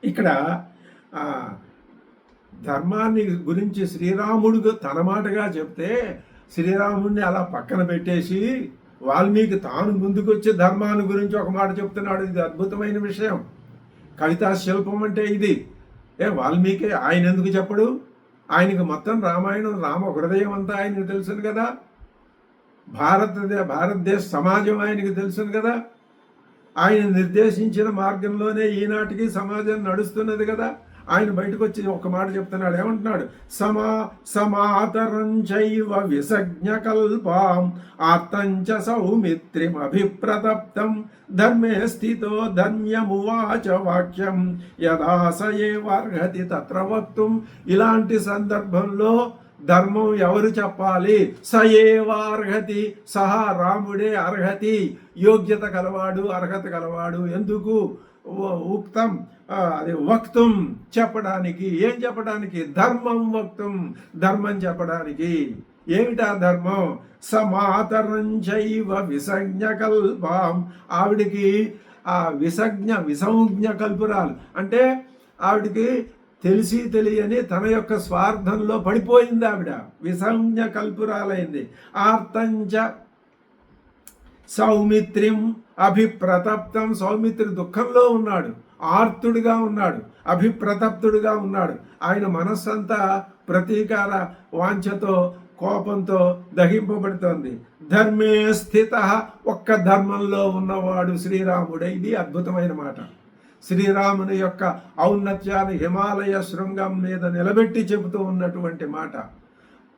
ఇక్కడ ధర్మాన్ని గురించి శ్రీరాముడు తన మాటగా చెప్తే, శ్రీరాముడిని అలా పక్కన పెట్టేసి వాల్మీకి తాను ముందుకొచ్చి ధర్మాన్ని గురించి ఒక మాట చెప్తున్నాడు. ఇది అద్భుతమైన విషయం. కవితా శిల్పం అంటే ఇది. వాల్మీకి ఆయన ఎందుకు చెప్పడు? ఆయనకి మొత్తం రామాయణం, రామ హృదయం అంతా ఆయనకు తెలుసును కదా. భారతదేశ సమాజం ఆయనకు తెలుసును కదా. ఆయన నిర్దేశించిన మార్గంలోనే ఈనాటికి సమాజం నడుస్తున్నది కదా. ఆయన బయటకు వచ్చి ఒక మాట చెప్తున్నాడు. ఏమంటున్నాడు? సమాతరంచైవ విసజ్ఞకల్పాం ఆర్తంచ సౌమిత్రిమభిప్రతప్తం ధర్మే స్థితో ధన్యమువాచ వాక్యం యదా స ఏవార్హతి తత్ర వక్తుం. ఇలాంటి సందర్భంలో ధర్మం ఎవరు చెప్పాలి? స ఏవార్హతి, సహా రాముడే అర్హతి, యోగ్యత కలవాడు, అర్హత కలవాడు. ఎందుకు? ఉక్తం, అది వక్తుం, చెప్పడానికి. ఏం చెప్పడానికి? ధర్మం వక్తుం, ధర్మం చెప్పడానికి. ఏమిటా ధర్మం? సమాతరంచైవ విసజ్ఞకల్పాం. ఆవిడికి ఆ విసంజ్ఞ కల్పురాలు అంటే ఆవిడికి తెలిసి తెలియని తన యొక్క స్వార్థంలో పడిపోయింది. ఆవిడ విసంజ్ఞ కల్పురాలైంది. ఆర్తంచ సౌమిత్రిం అభిప్రతప్తం. సౌమిత్రి దుఃఖంలో ఉన్నాడు, ఆర్తుడిగా ఉన్నాడు, అభిప్రతప్తుడిగా ఉన్నాడు. ఆయన మనస్సంతా ప్రతీకార వాంఛతో, కోపంతో దహింపబడుతోంది. ధర్మే స్థిత, ఒక్క ధర్మంలో ఉన్నవాడు శ్రీరాముడే. ఇది అద్భుతమైన మాట. శ్రీరాముని యొక్క ఔన్నత్యాన్ని హిమాలయ శృంగం మీద నిలబెట్టి చెబుతూ ఉన్నటువంటి మాట.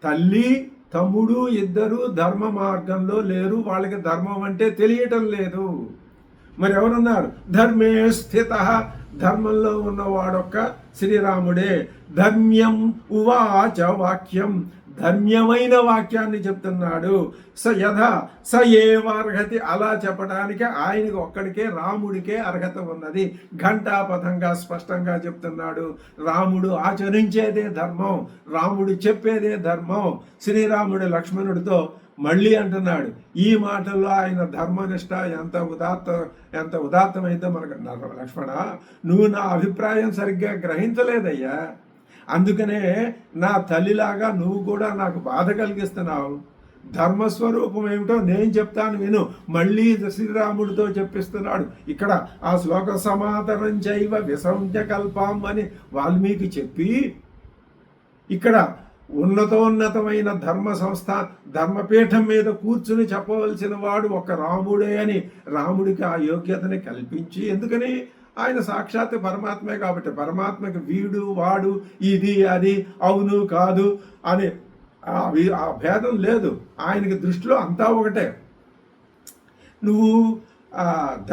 తల్లి తమ్ముడు ఇద్దరు ధర్మ మార్గంలో లేరు, వాళ్ళకి ధర్మం అంటే తెలియటం లేదు. మరి ఎవరున్నారు? ధర్మే స్థిత, ధర్మంలో ఉన్నవాడొక్క శ్రీరాముడే. ధర్మ్యం ఉవాచ వాక్యం, ధర్మ్యమైన వాక్యాన్ని చెప్తున్నాడు. స యథ స ఏవార్హతి, అలా చెప్పడానికి ఆయనకి ఒక్కడికే రాముడికే అర్హత ఉన్నది. ఘంటాపథంగా స్పష్టంగా చెప్తున్నాడు. రాముడు ఆచరించేదే ధర్మం, రాముడు చెప్పేదే ధర్మం. శ్రీరాముడు లక్ష్మణుడితో మళ్ళీ అంటున్నాడు. ఈ మాటల్లో ఆయన ధర్మనిష్ట ఎంత ఉదాత్తమైతే మనకు. లక్ష్మణ, నువ్వు నా అభిప్రాయం సరిగ్గా గ్రహించలేదయ్యా, అందుకనే నా తల్లిలాగా నువ్వు కూడా నాకు బాధ కలిగిస్తున్నావు. ధర్మస్వరూపం ఏమిటో నేను చెప్తాను విను. మళ్ళీ శ్రీరాముడితో చెప్పిస్తున్నాడు. ఇక్కడ ఆ శ్లోక సమాతరం చైవ విసంఖ్యకల్పం అని వాల్మీకి చెప్పి, ఇక్కడ ఉన్నతోన్నతమైన ధర్మ సంస్థ ధర్మపీఠం మీద కూర్చుని చెప్పవలసిన వాడు ఒక రాముడే అని రాముడికి ఆ యోగ్యతని కల్పించి, ఎందుకని ఆయన సాక్షాత్ పరమాత్మే కాబట్టి పరమాత్మకి వీడు వాడు ఇది అది అవును కాదు అని ఆ భేదం లేదు. ఆయనకి దృష్టిలో అంతా ఒకటే. నువ్వు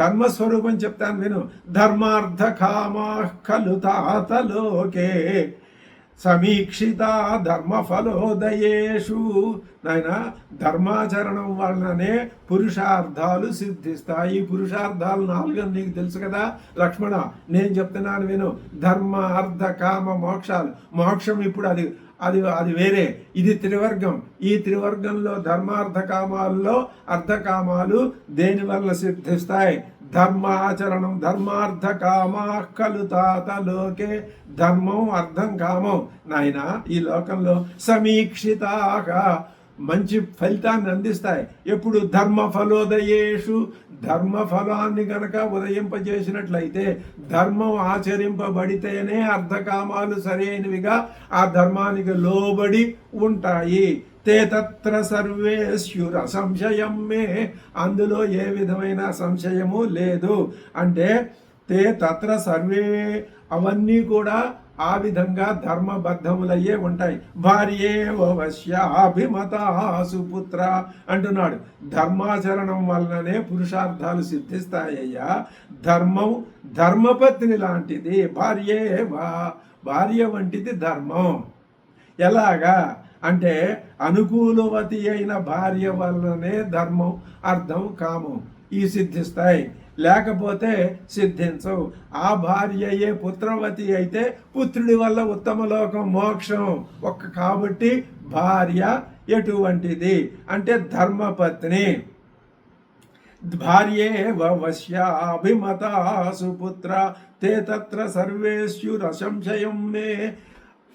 ధర్మస్వరూపం చెప్తాను విను. ధర్మార్థ కామా ఖలు తాతలోకే సమీక్షిత ధర్మఫలోదయేషు. నాయన, ధర్మాచరణం వలననే పురుషార్థాలు సిద్ధిస్తాయి. పురుషార్థాలు 4 నీకు తెలుసు కదా లక్ష్మణ, నేను చెప్తున్నాను విను. ధర్మ అర్థ కామ మోక్షాలు. మోక్షం ఇప్పుడు అది వేరే, ఇది త్రివర్గం. ఈ త్రివర్గంలో ధర్మార్థ కామాల్లో అర్థకామాలు దేనివల్ల సిద్ధిస్తాయి? ధర్మాచరణం. ధర్మార్థ కామా ఖలు తాతలోకే, ధర్మం అర్థం కామం నాయన ఈ లోకంలో సమీక్షితాగా మంచి ఫలితాన్ని అందిస్తాయి. ఎప్పుడు ధర్మఫలోదయేషు, ధర్మఫలాన్ని గనక ఉదయింపజేసినట్లయితే, ధర్మం ఆచరింపబడితేనే అర్ధకామాలు సరైనవిగా ఆ ధర్మానికి లోబడి ఉంటాయి. తే తత్ర సర్వేశ్యుర సంశయం మే, అందులో ఏ విధమైన సంశయము లేదు. అంటే తే తత్ర సర్వే, అవన్నీ కూడా ఆ విధంగా ధర్మబద్ధములయ్యే ఉంటాయి. భార్యే వశ్యాభిమతా సుపుత్ర అంటున్నాడు. ధర్మాచరణం వలననే పురుషార్థాలు సిద్ధిస్తాయ్యా. ధర్మం ధర్మపత్ని లాంటిది. భార్య వంటిది ధర్మం. ఎలాగా అంటే అనుకూలవతి అయిన భార్య వలననే ధర్మం అర్థం కామం ఈ సిద్ధిస్తాయి, లేకపోతే సిద్ధించవు. ఆ భార్యయే పుత్రవతి అయితే పుత్రుడి వల్ల ఉత్తమ లోకం మోక్షం కాబట్టి భార్య ఎటువంటిది అంటే ధర్మపత్ని. భార్యే వశ్యాభిమతా సుపుత్ర తే తత్ర సర్వేశ్యుర సంశయం మే.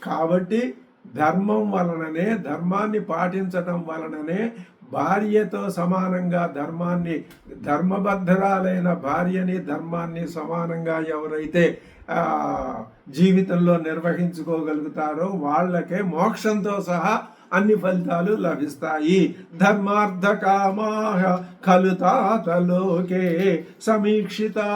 కాబట్టి ధర్మం వలననే, ధర్మాన్ని పాటించటం వలననే భార్యతో సమానంగా ధర్మబద్ధరాలైన భార్యని ధర్మాన్ని సమానంగా ఎవరైతే జీవితంలో నిర్వహించుకోగలుగుతారో వాళ్ళకే మోక్షంతో సహా అన్ని ఫలితాలు లభిస్తాయి. ధర్మార్థ కామా ఖలు తాతలోకే సమీక్షితా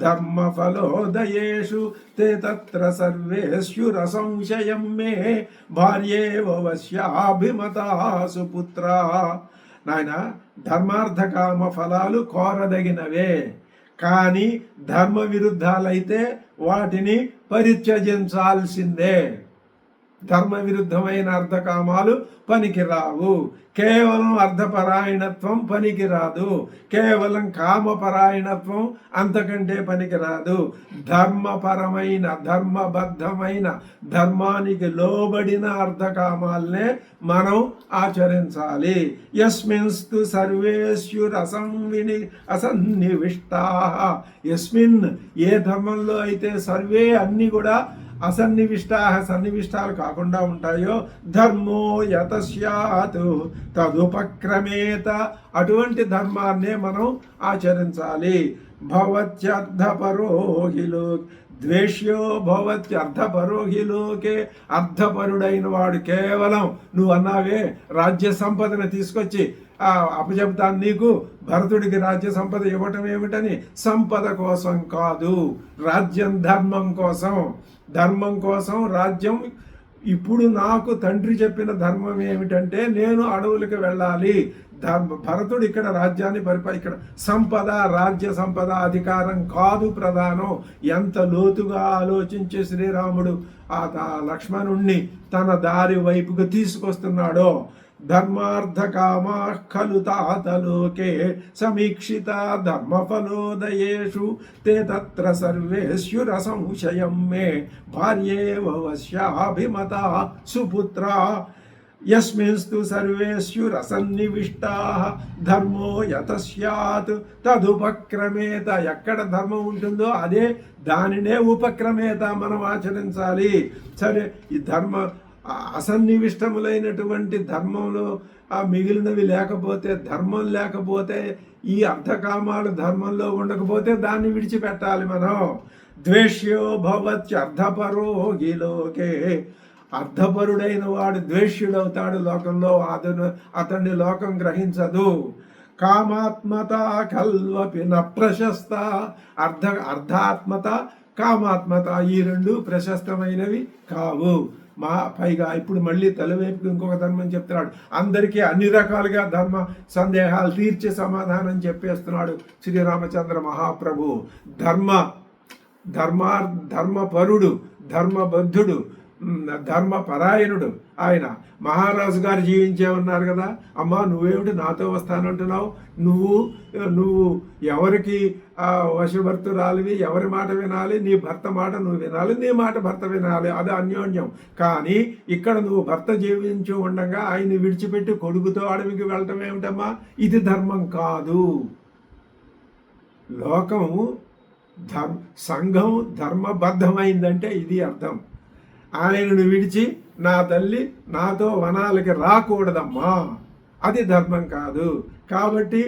ధర్మఫలోదయేషు తే తత్ర సర్వేశ్యుర సంశయం మే. భార్యే వశ్యాభిమతా సుపుత్ర. నాయన, ధర్మార్థ కామ ఫలాలు కోరదగినవే, కానీ ధర్మ విరుద్ధాలైతే వాటిని పరిత్యజించాల్సిందే. ధర్మ విరుద్ధమైన అర్ధకామాలు పనికిరావు. కేవలం అర్ధపరాయణత్వం పనికిరాదు. కేవలం కామపరాయణత్వం అంతకంటే పనికిరాదు. ధర్మపరమైన, ధర్మబద్ధమైన, ధర్మానికి లోబడిన అర్ధకామాలనే మనం ఆచరించాలి. యస్మిన్స్తు సర్వేశ్యుర్ అసన్నివిష్టాః. యస్మిన్, ఏ ధర్మంలో అయితే సర్వే అన్ని కూడా సన్నివిష్టాలు కాకుండా ఉంటాయో, ధర్మో యతస్యాతు తదుపక్రమేత, అటువంటి ధర్మాన్నే మనం ఆచరించాలి. భవత్యర్థపరోహిలో ద్వేష్యో భవత్యర్థపరోహిలోకే. అర్థపరుడైన వాడు కేవలం నువ్వు అన్నావే రాజ్య సంపదను తీసుకొచ్చి అప్పచెప్తాను నీకు, భరతుడికి రాజ్య సంపద ఇవ్వటం ఏమిటని. సంపద కోసం కాదు, రాజ్యం ధర్మం కోసం. ధర్మం కోసం రాజ్యం. ఇప్పుడు నాకు తండ్రి చెప్పిన ధర్మం ఏమిటంటే నేను అడవులకు వెళ్ళాలి. భరతుడు ఇక్కడ రాజ్యాన్ని ఇక్కడ సంపద, రాజ్య సంపద, అధికారం కాదు ప్రధానం. ఎంత లోతుగా ఆలోచించి శ్రీరాముడు ఆ లక్ష్మణుణ్ణి తన దారి వైపుకు తీసుకొస్తున్నాడో. ధర్మార్థ కామా ఖలు తాతలోకే సమీక్షిత ధర్మఫలోదయేషు తే తత్ర సర్వేష్యుర సంశయం మే భార్యేవ వశ్యాభిమత సుపుత్ర యస్మిన్స్తు సర్వేష్యుర సన్నివిష్టాః ధర్మో యత స్యాత్ తదుపక్రమేత. ఎక్కడ ధర్మం ఉంటుందో అదే దానినే ఉపక్రమేత మనం ఆచరించాలి. సరే, ఈ అసన్నివిష్టములైనటువంటి ధర్మంలో మిగిలినవి లేకపోతే, ధర్మం లేకపోతే, ఈ అర్థకామాలు ధర్మంలో ఉండకపోతే దాన్ని విడిచిపెట్టాలి మనం. ద్వేష్యో భవత్యర్థపరో లోకే. అర్థపరుడైన వాడు ద్వేష్యుడవుతాడు లోకంలో. అతన్ని లోకం గ్రహించదు. కామాత్మత కల్వపి న ప్రశస్త. అర్ధాత్మత, కామాత్మత ఈ రెండు ప్రశస్తమైనవి కావు. పైగా ఇప్పుడు మళ్ళీ తలవైపుకి ఇంకొక ధర్మం చెప్తున్నాడు. అందరికీ అన్ని రకాలుగా ధర్మ సందేహాలు తీర్చే సమాధానం చెప్పేస్తున్నాడు శ్రీరామచంద్ర మహాప్రభు. ధర్మపరుడు, ధర్మబద్ధుడు, ధర్మపరాయణుడు ఆయన. మహారాజు గారు జీవించే ఉన్నారు కదా. అమ్మా నువ్వేమిటి నాతో వస్తానంటున్నావు? నువ్వు ఎవరికి వశభర్తురాలివి? ఎవరి మాట వినాలి? నీ భర్త మాట నువ్వు వినాలి, నీ మాట భర్త వినాలి. అది అన్యోన్యం. కానీ ఇక్కడ నువ్వు భర్త జీవించి ఉండగా ఆయన్ని విడిచిపెట్టి కొడుకుతో అడవికి వెళ్ళటం ఏమిటమ్మా? ఇది ధర్మం కాదు. లోకం సంఘం ధర్మబద్ధమైందంటే ఇది అర్థం. ఆయనను విడిచి నా తల్లి నాతో వనాలకి రాకూడదమ్మా, అది ధర్మం కాదు. కాబట్టి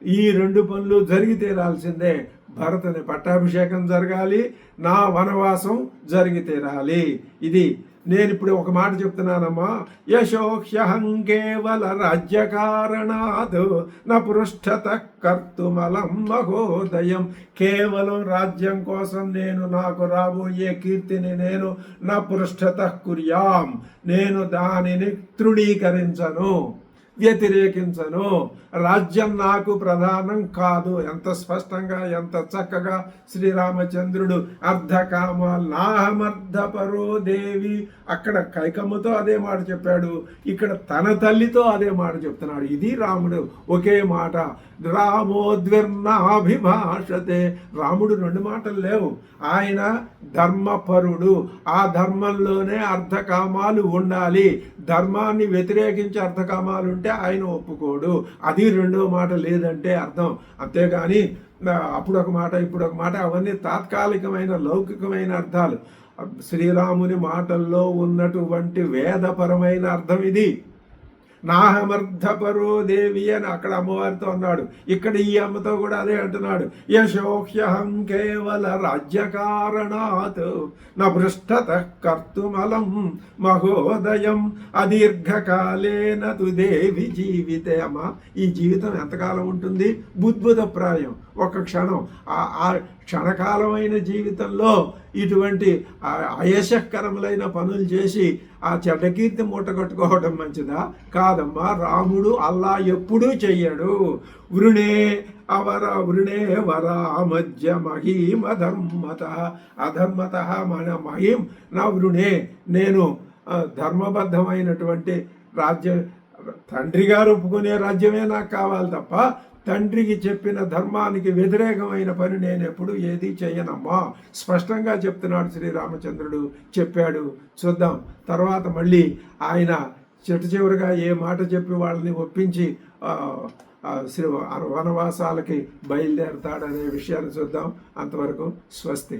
ఈ రెండు పనులు జరిగి తీరాల్సిందే. భరతుని పట్టాభిషేకం జరగాలి, నా వనవాసం జరిగి తీరాలి. ఇది నేను ఇప్పుడు ఒక మాట చెప్తున్నానమ్మా. యశోహ్యహం కేవల రాజ్యకారణాత్ న పృష్ఠత కర్తుమలం మహోదయం. కేవలం రాజ్యం కోసం నేను నాకు రాబోయే కీర్తిని నేను నా పృష్ఠత కుర్యాం, నేను దానిని తృణీకరించను, వ్యతిరేకించను. రాజ్యం నాకు ప్రధానం కాదు. ఎంత స్పష్టంగా, ఎంత చక్కగా శ్రీరామచంద్రుడు అర్ధకామ నాహమర్ధపరో దేవి. అక్కడ కైకమ్మతో అదే మాట చెప్పాడు, ఇక్కడ తన తల్లితో అదే మాట చెప్తున్నాడు. ఇది రాముడు ఒకే మాట. రామోద్విర్నాభిభాషతే. రాముడు రెండు మాటలు లేవు. ఆయన ధర్మపరుడు. ఆ ధర్మంలోనే అర్ధకామాలు ఉండాలి. ధర్మాన్ని వ్యతిరేకించి అర్ధకామాలు ఉంటే ఆయన ఒప్పుకోడు. అది రెండో మాట లేదంటే అర్థం. అంతేగాని అప్పుడు ఒక మాట ఇప్పుడు ఒక మాట, అవన్నీ తాత్కాలికమైన లౌకికమైన అర్థాలు. శ్రీరాముని మాటల్లో ఉన్నటువంటి వేదపరమైన అర్థం ఇది. నాహమర్ధపరో దేవి అని అక్కడ అమ్మవారితో అన్నాడు, ఇక్కడ ఈ అమ్మతో కూడా అదే అంటున్నాడు. యశోహ్యహం కేవల రాజ్యకారణాత్ న పృష్ఠత కర్తుమలం మహోదయం అదీర్ఘకాలేన తు దేవి జీవితే. అమ్మ ఈ జీవితం ఎంతకాలం ఉంటుంది? బుద్భుతప్రాయం, ఒక క్షణం. ఆ క్షణకాలమైన జీవితంలో ఇటువంటి అయశకరములైన పనులు చేసి ఆ చెడ్డకీర్తి మూట కట్టుకోవడం మంచిదా? కాదమ్మా. రాముడు అల్లా ఎప్పుడూ చెయ్యడు. వృణే వరామధ్య మహీమ ధర్మత అధర్మత మన మహీం నా వృణే. నేను ధర్మబద్ధమైనటువంటి రాజ్యం, తండ్రి గారు ఒప్పుకునే రాజ్యమే నాకు కావాలి తప్ప తండ్రికి చెప్పిన ధర్మానికి వ్యతిరేకమైన పని నేను ఎప్పుడు ఏది చేయనమ్మా. స్పష్టంగా చెప్తున్నాడు శ్రీరామచంద్రుడు. చెప్పాడు. చూద్దాం తర్వాత మళ్ళీ ఆయన చివరిగా ఏ మాట చెప్పి వాళ్ళని ఒప్పించి వనవాసాలకి బయలుదేరతాడనే విషయాన్ని చూద్దాం. అంతవరకు స్వస్తి.